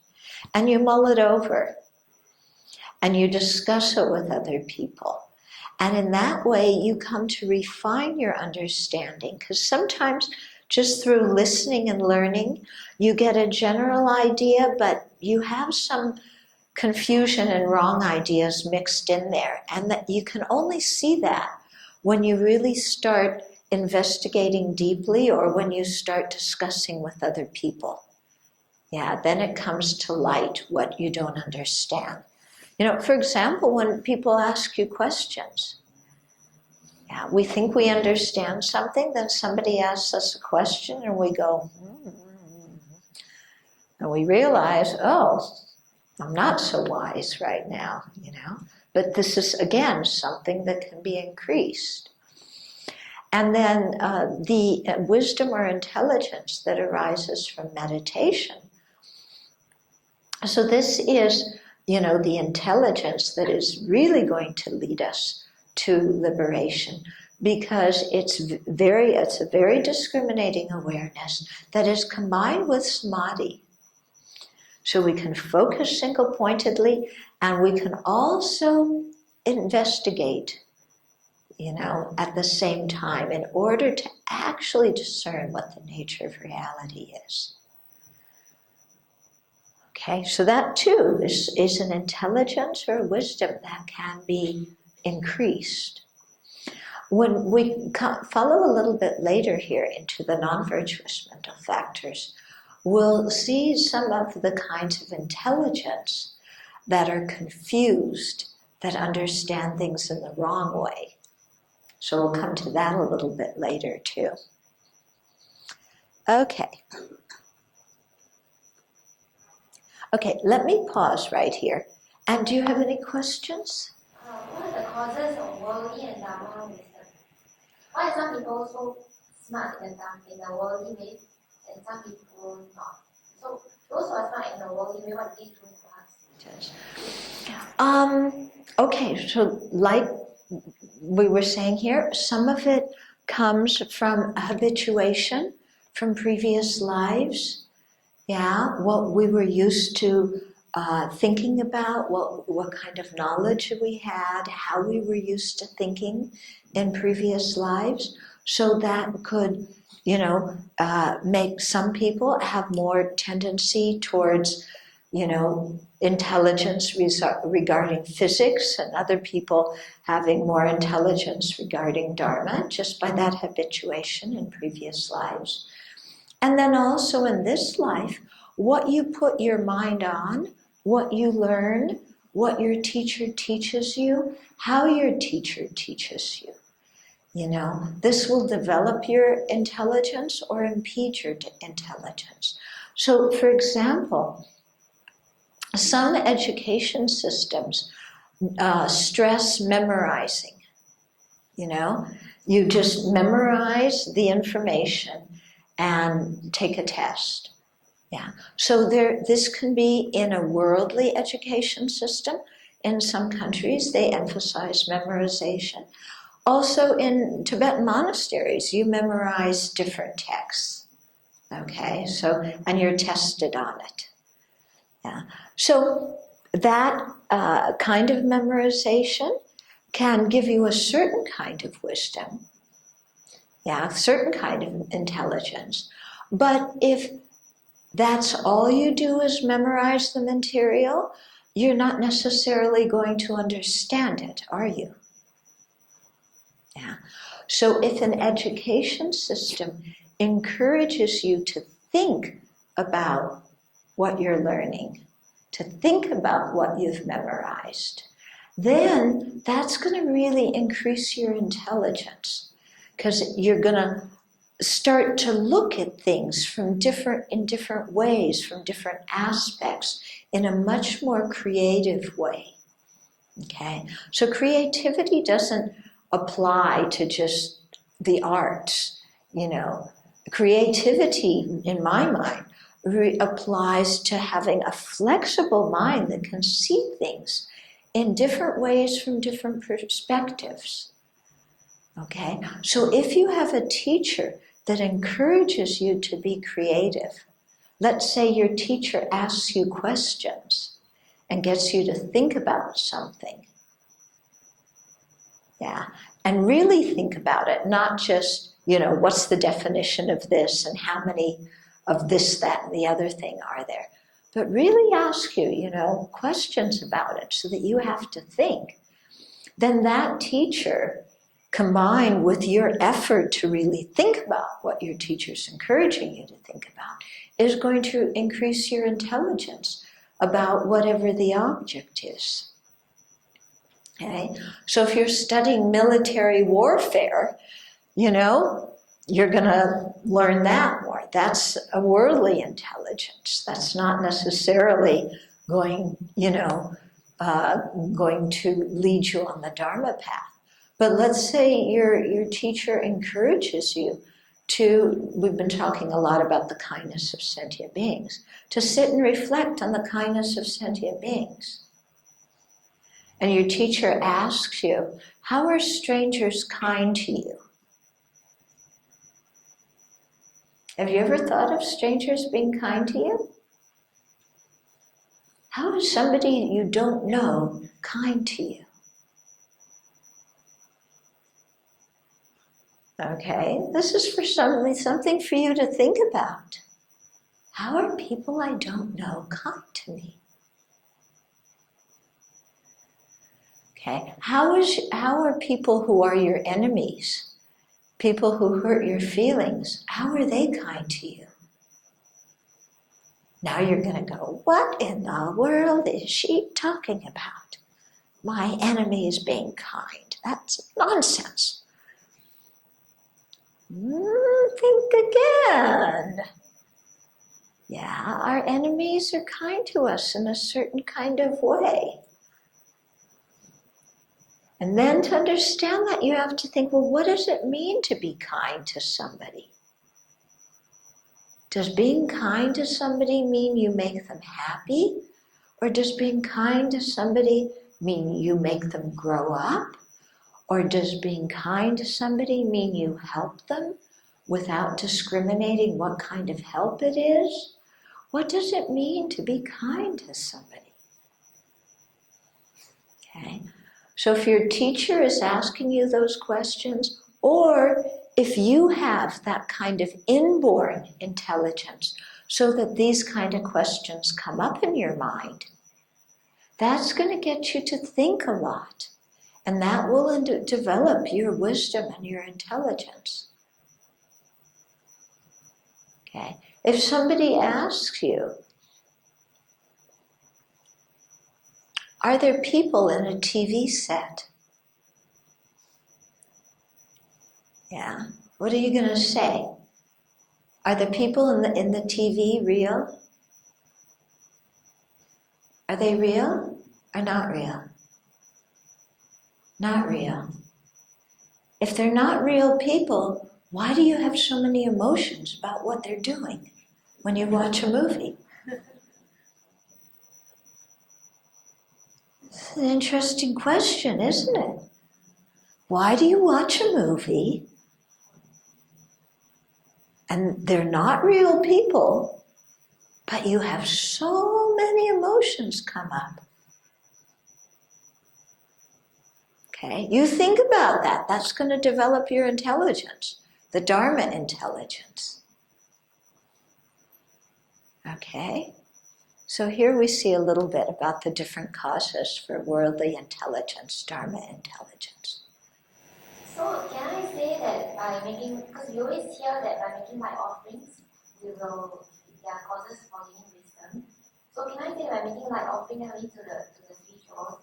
and you mull it over and you discuss it with other people. And in that way, you come to refine your understanding, because sometimes just through listening and learning, you get a general idea, but you have some confusion and wrong ideas mixed in there. And that you can only see that when you really start investigating deeply or when you start discussing with other people. Yeah, then it comes to light what you don't understand. You know, for example, when people ask you questions, yeah, we think we understand something, then somebody asks us a question and we go, and we realize, oh, I'm not so wise right now, you know. But this is, again, something that can be increased. And then the wisdom or intelligence that arises from meditation. So this is, you know, the intelligence that is really going to lead us to liberation, because it's a very discriminating awareness that is combined with samadhi. So we can focus single-pointedly, and we can also investigate, you know, at the same time in order to actually discern what the nature of reality is. Okay, so that too is an intelligence or wisdom that can be increased. When we follow a little bit later here into the non-virtuous mental factors, we'll see some of the kinds of intelligence that are confused, that understand things in the wrong way. So we'll come to that a little bit later too. Okay. Okay, let me pause right here. And do you have any questions? What are the causes of worldly and dharma wisdom? Why are some people so smart in a worldly way and some people not? So those who are smart in a worldly way, what do they do to us? Okay, so like we were saying here, some of it comes from habituation, from previous lives. Yeah, what we were used to thinking about, what kind of knowledge we had, how we were used to thinking in previous lives. So that could, you know, make some people have more tendency towards, you know, intelligence regarding physics, and other people having more intelligence regarding dharma just by that habituation in previous lives. And then also in this life, what you put your mind on, what you learn, what your teacher teaches you, how your teacher teaches you. You know, this will develop your intelligence or impede your intelligence. So, for example, some education systems stress memorizing. You know, you just memorize the information and take a test. Yeah. So this can be in a worldly education system. In some countries, they emphasize memorization. Also, in Tibetan monasteries, you memorize different texts. Okay. So, and you're tested on it. Yeah. So that kind of memorization can give you a certain kind of wisdom. Yeah, a certain kind of intelligence. But if that's all you do is memorize the material, you're not necessarily going to understand it, are you? Yeah. So if an education system encourages you to think about what you're learning, to think about what you've memorized, then that's going to really increase your intelligence, because you're going to start to look at things in different ways, from different aspects, in a much more creative way. Okay? So creativity doesn't apply to just the arts, you know. creativity, in my mind, applies to having a flexible mind that can see things in different ways from different perspectives. Okay? So if you have a teacher that encourages you to be creative, let's say your teacher asks you questions and gets you to think about something. Yeah, and really think about it, not just, what's the definition of this and how many of this, that, and the other thing are there. But really ask you, questions about it so that you have to think. Then that teacher, combined with your effort to really think about what your teacher's encouraging you to think about, is going to increase your intelligence about whatever the object is. Okay? So if you're studying military warfare, you're going to learn that more. That's a worldly intelligence. That's not necessarily going to lead you on the Dharma path. But let's say your teacher encourages you to, we've been talking a lot about the kindness of sentient beings, to sit and reflect on the kindness of sentient beings. And your teacher asks you, how are strangers kind to you? Have you ever thought of strangers being kind to you? How is somebody you don't know kind to you? Okay, this is for something for you to think about. How are people I don't know kind to me? Okay, how are people who are your enemies, people who hurt your feelings, how are they kind to you? Now you're going to go, what in the world is she talking about? My enemy is being kind. That's nonsense. Think again. Yeah, our enemies are kind to us in a certain kind of way. And then to understand that, you have to think, well, what does it mean to be kind to somebody? Does being kind to somebody mean you make them happy? Or does being kind to somebody mean you make them grow up? Or does being kind to somebody mean you help them without discriminating what kind of help it is? What does it mean to be kind to somebody? Okay. So if your teacher is asking you those questions, or if you have that kind of inborn intelligence so that these kind of questions come up in your mind, that's going to get you to think a lot. And that will develop your wisdom and your intelligence. Okay. If somebody asks you, are there people in a TV set? Yeah. What are you going to say? Are the people in the TV real? Are they real or not real? Not real. If they're not real people, why do you have so many emotions about what they're doing when you watch a movie? It's an interesting question, isn't it? Why do you watch a movie and they're not real people, but you have so many emotions come up? Okay, you think about that. That's going to develop your intelligence, the Dharma intelligence. Okay, so here we see a little bit about the different causes for worldly intelligence, Dharma intelligence. So can I say that by making, because we always hear that by making light offerings, there are causes for gaining wisdom. So can I say by making light offering only to the spirituals,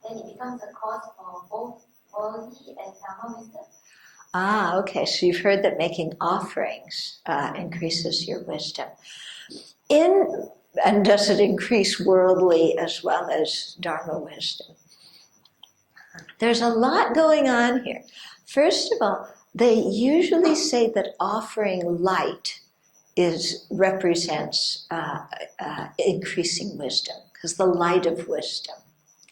then it becomes a cause for both worldly and Dharma wisdom? Ah, okay, so you've heard that making offerings increases your wisdom. And does it increase worldly as well as Dharma wisdom? There's a lot going on here. First of all, they usually say that offering light represents increasing wisdom, because the light of wisdom.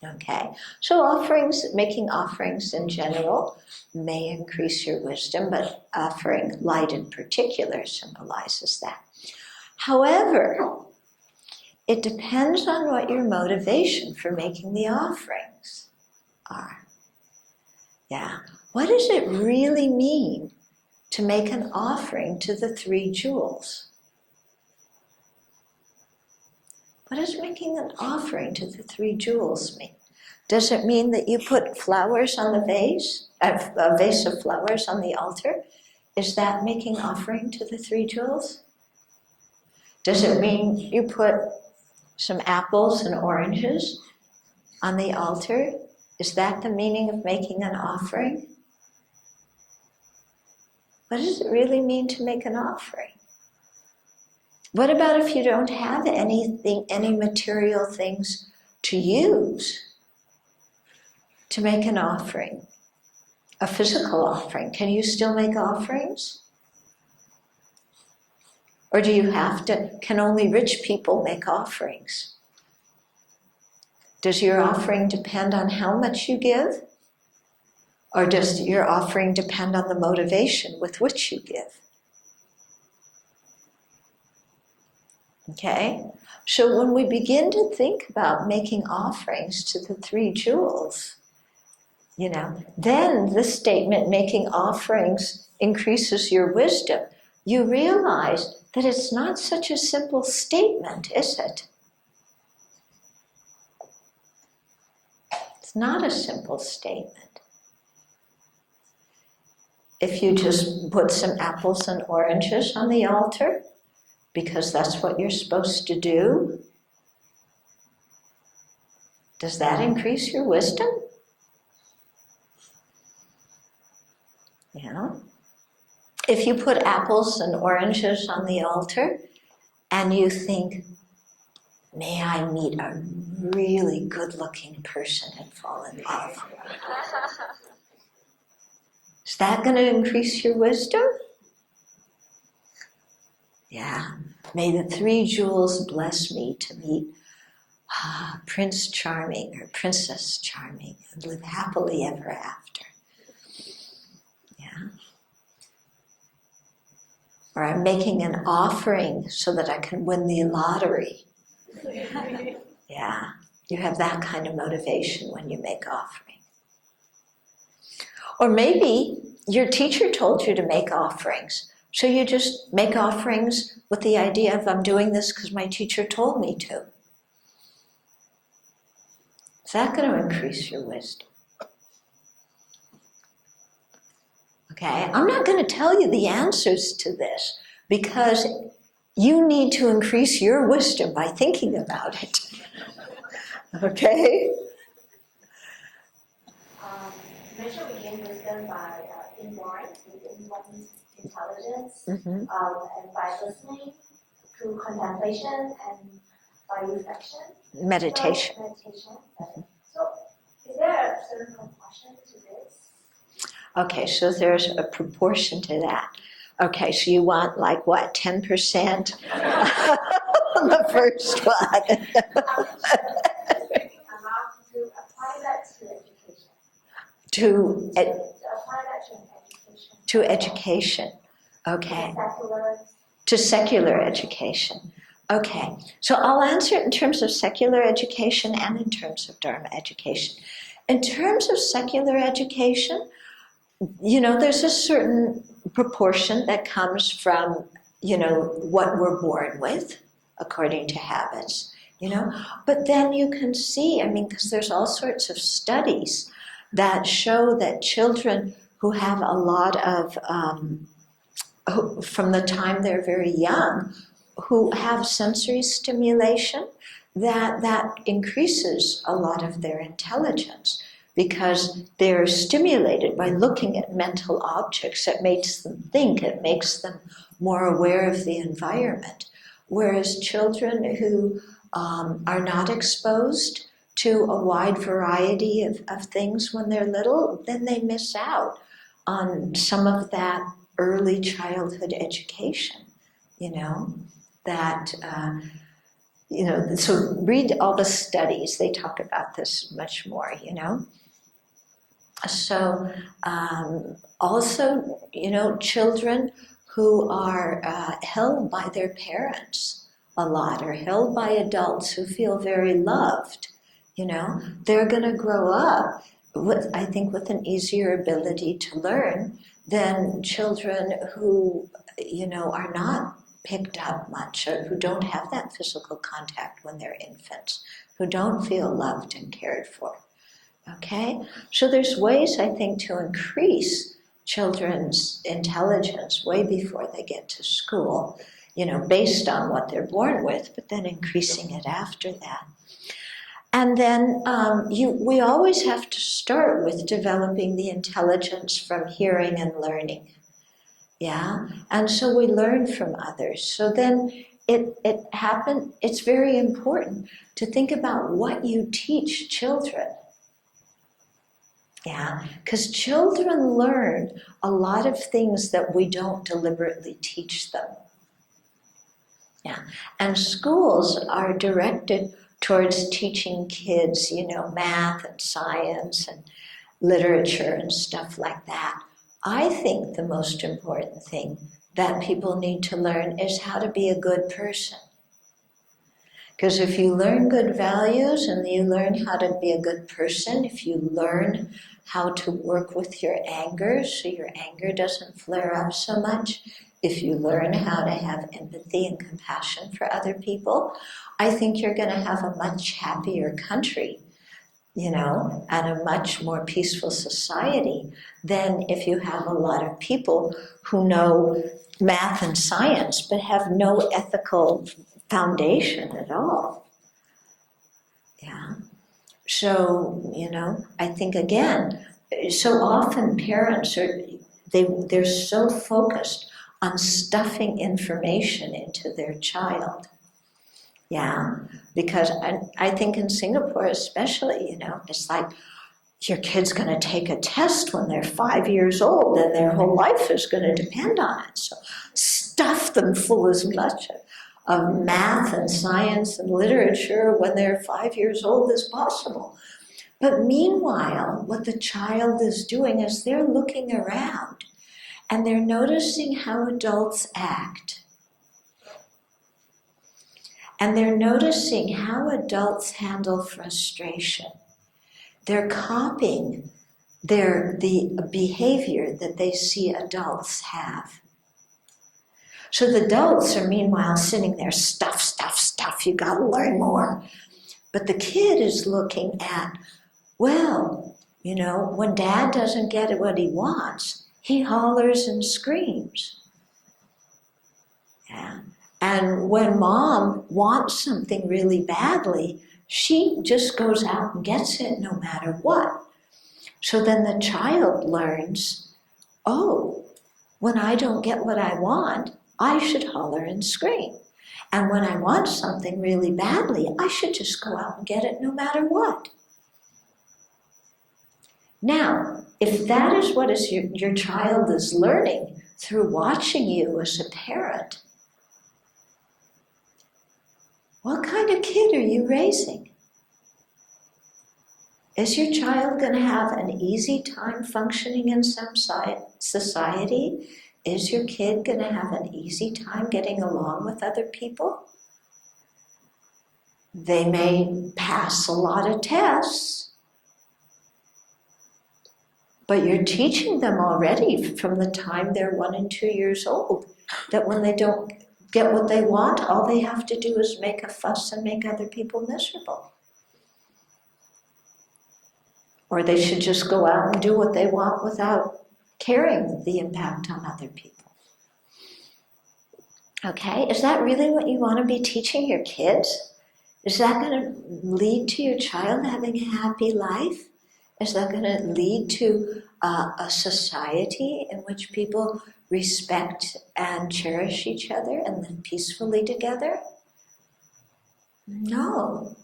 Okay, so making offerings in general may increase your wisdom, but offering light in particular symbolizes that. However, it depends on what your motivation for making the offerings are. Yeah, what does it really mean to make an offering to the 3 jewels? What does making an offering to the 3 jewels mean? Does it mean that you put flowers on the vase, a vase of flowers on the altar? Is that making offering to the 3 jewels? Does it mean you put some apples and oranges on the altar? Is that the meaning of making an offering? What does it really mean to make an offering? What about if you don't have any material things to use to make an offering? A physical offering. Can you still make offerings? Or can only rich people make offerings? Does your offering depend on how much you give? Or does your offering depend on the motivation with which you give? Okay, so when we begin to think about making offerings to the 3 jewels, then the statement, making offerings increases your wisdom, you realize that it's not such a simple statement, is it? It's not a simple statement. If you just put some apples and oranges on the altar, because that's what you're supposed to do, does that increase your wisdom? If you put apples and oranges on the altar and you think, may I meet a really good-looking person and fall in love, is that going to increase your wisdom? Yeah. May the 3 jewels bless me to meet Prince Charming or Princess Charming and live happily ever after. Yeah. Or I'm making an offering so that I can win the lottery. Yeah. You have that kind of motivation when you make offering. Or maybe your teacher told you to make offerings. So you just make offerings with the idea of, I'm doing this because my teacher told me to. Is that going to increase your wisdom? Okay, I'm not going to tell you the answers to this because you need to increase your wisdom by thinking about it. Okay? Measure we gain wisdom by inborn intelligence, Mm-hmm. and by listening, through contemplation, and by reflection. Meditation. So, is there a certain proportion to this? Okay, so there's a proportion to that. Okay, so you want like what, 10% on the first one? About to apply that to education. To apply that to education. To education, okay. Secular. To secular education. Okay, so I'll answer it in terms of secular education and in terms of Dharma education. In terms of secular education, there's a certain proportion that comes from, what we're born with, according to habits, But then you can see, because there's all sorts of studies that show that children who have a lot of, from the time they're very young, who have sensory stimulation, that increases a lot of their intelligence because they're stimulated by looking at mental objects. It makes them think, it makes them more aware of the environment. Whereas children who are not exposed to a wide variety of things when they're little, then they miss out on some of that early childhood education, that, so read all the studies, they talk about this much more, So also, children who are held by their parents a lot, or held by adults who feel very loved, they're going to grow up with, I think, with an easier ability to learn than children who, are not picked up much, or who don't have that physical contact when they're infants, who don't feel loved and cared for. Okay? So there's ways, I think, to increase children's intelligence way before they get to school, based on what they're born with, but then increasing it after that. And then we always have to start with developing the intelligence from hearing and learning. Yeah? And so we learn from others. So then it's very important to think about what you teach children. Yeah, because children learn a lot of things that we don't deliberately teach them. Yeah, and schools are directed towards teaching kids, math and science and literature and stuff like that. I think the most important thing that people need to learn is how to be a good person. Because if you learn good values and you learn how to be a good person, if you learn how to work with your anger so your anger doesn't flare up so much, if you learn how to have empathy and compassion for other people, I think you're going to have a much happier country, and a much more peaceful society than if you have a lot of people who know math and science but have no ethical foundation at all. Yeah. So, I think again, so often parents they're so focused on stuffing information into their child. Yeah, because I think in Singapore especially, it's like your kid's going to take a test when they're 5 years old and their whole life is going to depend on it. So stuff them full as much of math and science and literature when they're 5 years old as possible. But meanwhile, what the child is doing is they're looking around and they're noticing how adults act. And they're noticing how adults handle frustration. They're copying the behavior that they see adults have. So the adults are meanwhile sitting there, stuff, you gotta learn more. But the kid is looking at, well, when dad doesn't get what he wants, he hollers and screams. Yeah. And when mom wants something really badly, she just goes out and gets it no matter what. So then the child learns, oh, when I don't get what I want, I should holler and scream. And when I want something really badly, I should just go out and get it no matter what. Now, if that is what your child is learning through watching you as a parent, what kind of kid are you raising? Is your child going to have an easy time functioning in some society? Is your kid going to have an easy time getting along with other people? They may pass a lot of tests, but you're teaching them already from the time they're 1 and 2 years old that when they don't get what they want, all they have to do is make a fuss and make other people miserable. Or they should just go out and do what they want without caring the impact on other people. Okay, is that really what you want to be teaching your kids? Is that going to lead to your child having a happy life? Is that going to lead to a society in which people respect and cherish each other and live peacefully together? No.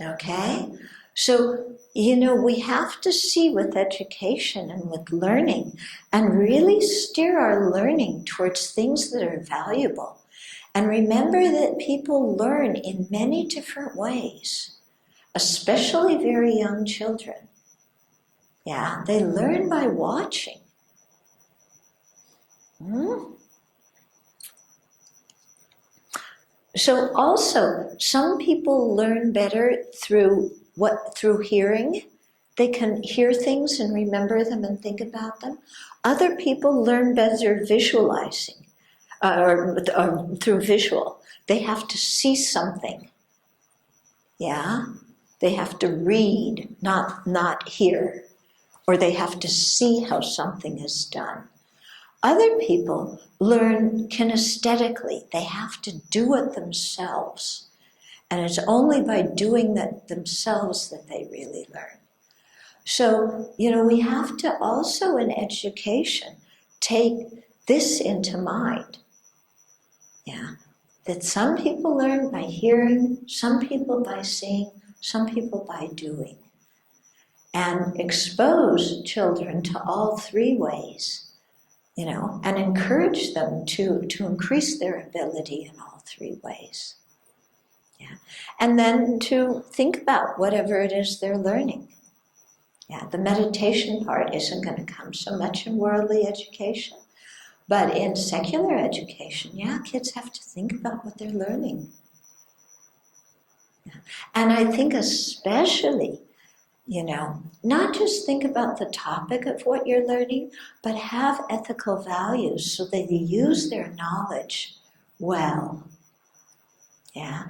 Okay? So, we have to see with education and with learning and really steer our learning towards things that are valuable. And remember that people learn in many different ways, especially very young children. Yeah, they learn by watching. So also, some people learn better through hearing. They can hear things and remember them and think about them. Other people learn better visualizing, or through visual. They have to see something. Yeah, they have to read, not hear, or they have to see how something is done. Other people learn kinesthetically. They have to do it themselves. And it's only by doing that themselves that they really learn. So, we have to also in education take this into mind. Yeah. That some people learn by hearing, some people by seeing, some people by doing. And expose children to all three ways, and encourage them to increase their ability in all three ways. Yeah. And then to think about whatever it is they're learning. Yeah, the meditation part isn't going to come so much in worldly education. But in secular education, kids have to think about what they're learning. Yeah. And I think especially, not just think about the topic of what you're learning, but have ethical values so that you use their knowledge well. Yeah.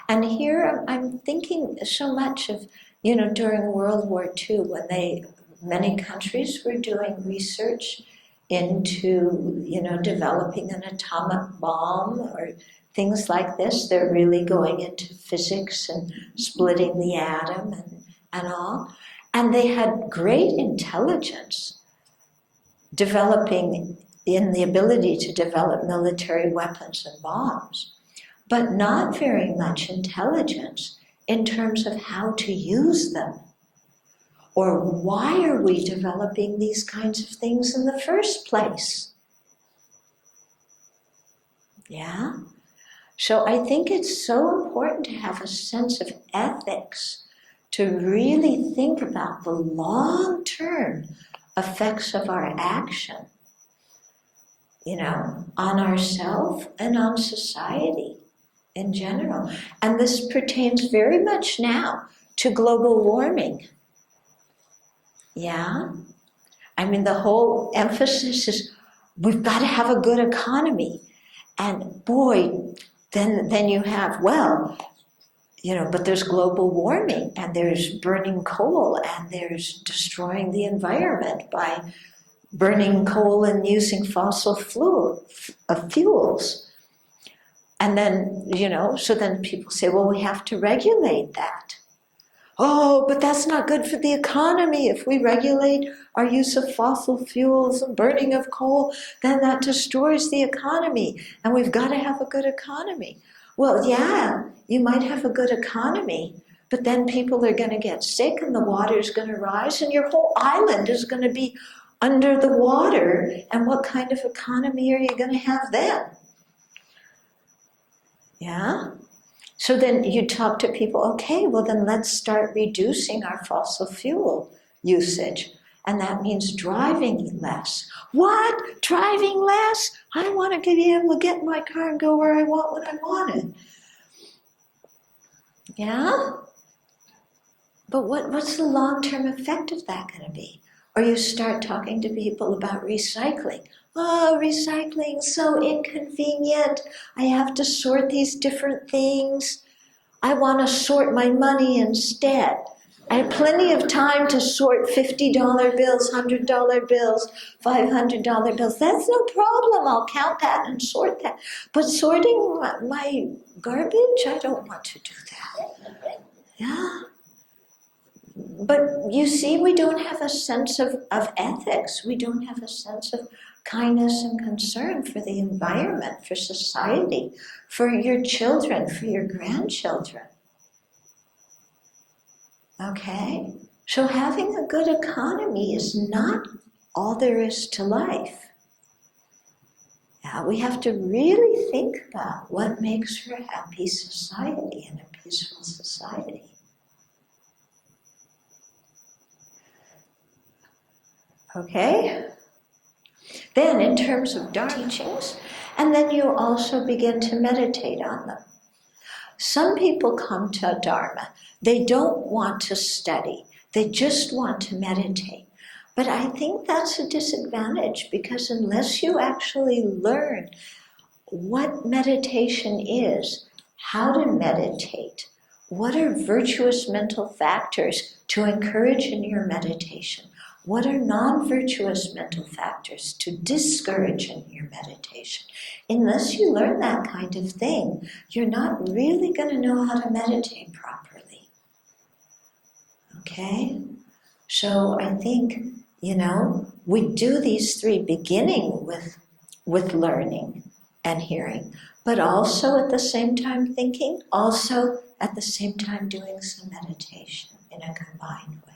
And here I'm thinking so much of, during World War II, when many countries were doing research into, developing an atomic bomb or things like this. They're really going into physics and splitting the atom and all. And they had great intelligence developing in the ability to develop military weapons and bombs, but not very much intelligence in terms of how to use them. Or why are we developing these kinds of things in the first place? Yeah? So I think it's so important to have a sense of ethics, to really think about the long-term effects of our action, on ourselves and on society in general. And this pertains very much now to global warming. Yeah? I mean, the whole emphasis is we've got to have a good economy. And boy, then you have, but there's global warming, and there's burning coal, and there's destroying the environment by burning coal and using fossil fuels. And then, so then people say, well, we have to regulate that. Oh, but that's not good for the economy. If we regulate our use of fossil fuels and burning of coal, then that destroys the economy. And we've got to have a good economy. Well, yeah, you might have a good economy, but then people are going to get sick and the water's going to rise and your whole island is going to be under the water. And what kind of economy are you going to have then? Yeah? So then you talk to people, okay, well then let's start reducing our fossil fuel usage. And that means driving less. What? Driving less? I want to be able to get in my car and go where I want when I want it. Yeah? But what's the long-term effect of that going to be? Or you start talking to people about recycling. Oh, recycling, so inconvenient. I have to sort these different things. I want to sort my money instead. I have plenty of time to sort $50 bills, $100 bills, $500 bills. That's no problem. I'll count that and sort that. But sorting my garbage, I don't want to do that. Yeah. But you see, we don't have a sense of ethics. We don't have a sense of kindness and concern for the environment, for society, for your children, for your grandchildren. Okay? So having a good economy is not all there is to life. We have to really think about what makes for a happy society and a peaceful society. Okay? Then in terms of Dharma teachings, and then you also begin to meditate on them. Some people come to Dharma, they don't want to study, they just want to meditate. But I think that's a disadvantage, because unless you actually learn what meditation is, how to meditate, what are virtuous mental factors to encourage in your meditation, what are non-virtuous mental factors to discourage in your meditation, unless you learn that kind of thing, you're not really going to know how to meditate properly. Okay? So I think, we do these three, beginning with learning and hearing, but also at the same time thinking, also at the same time doing some meditation in a combined way.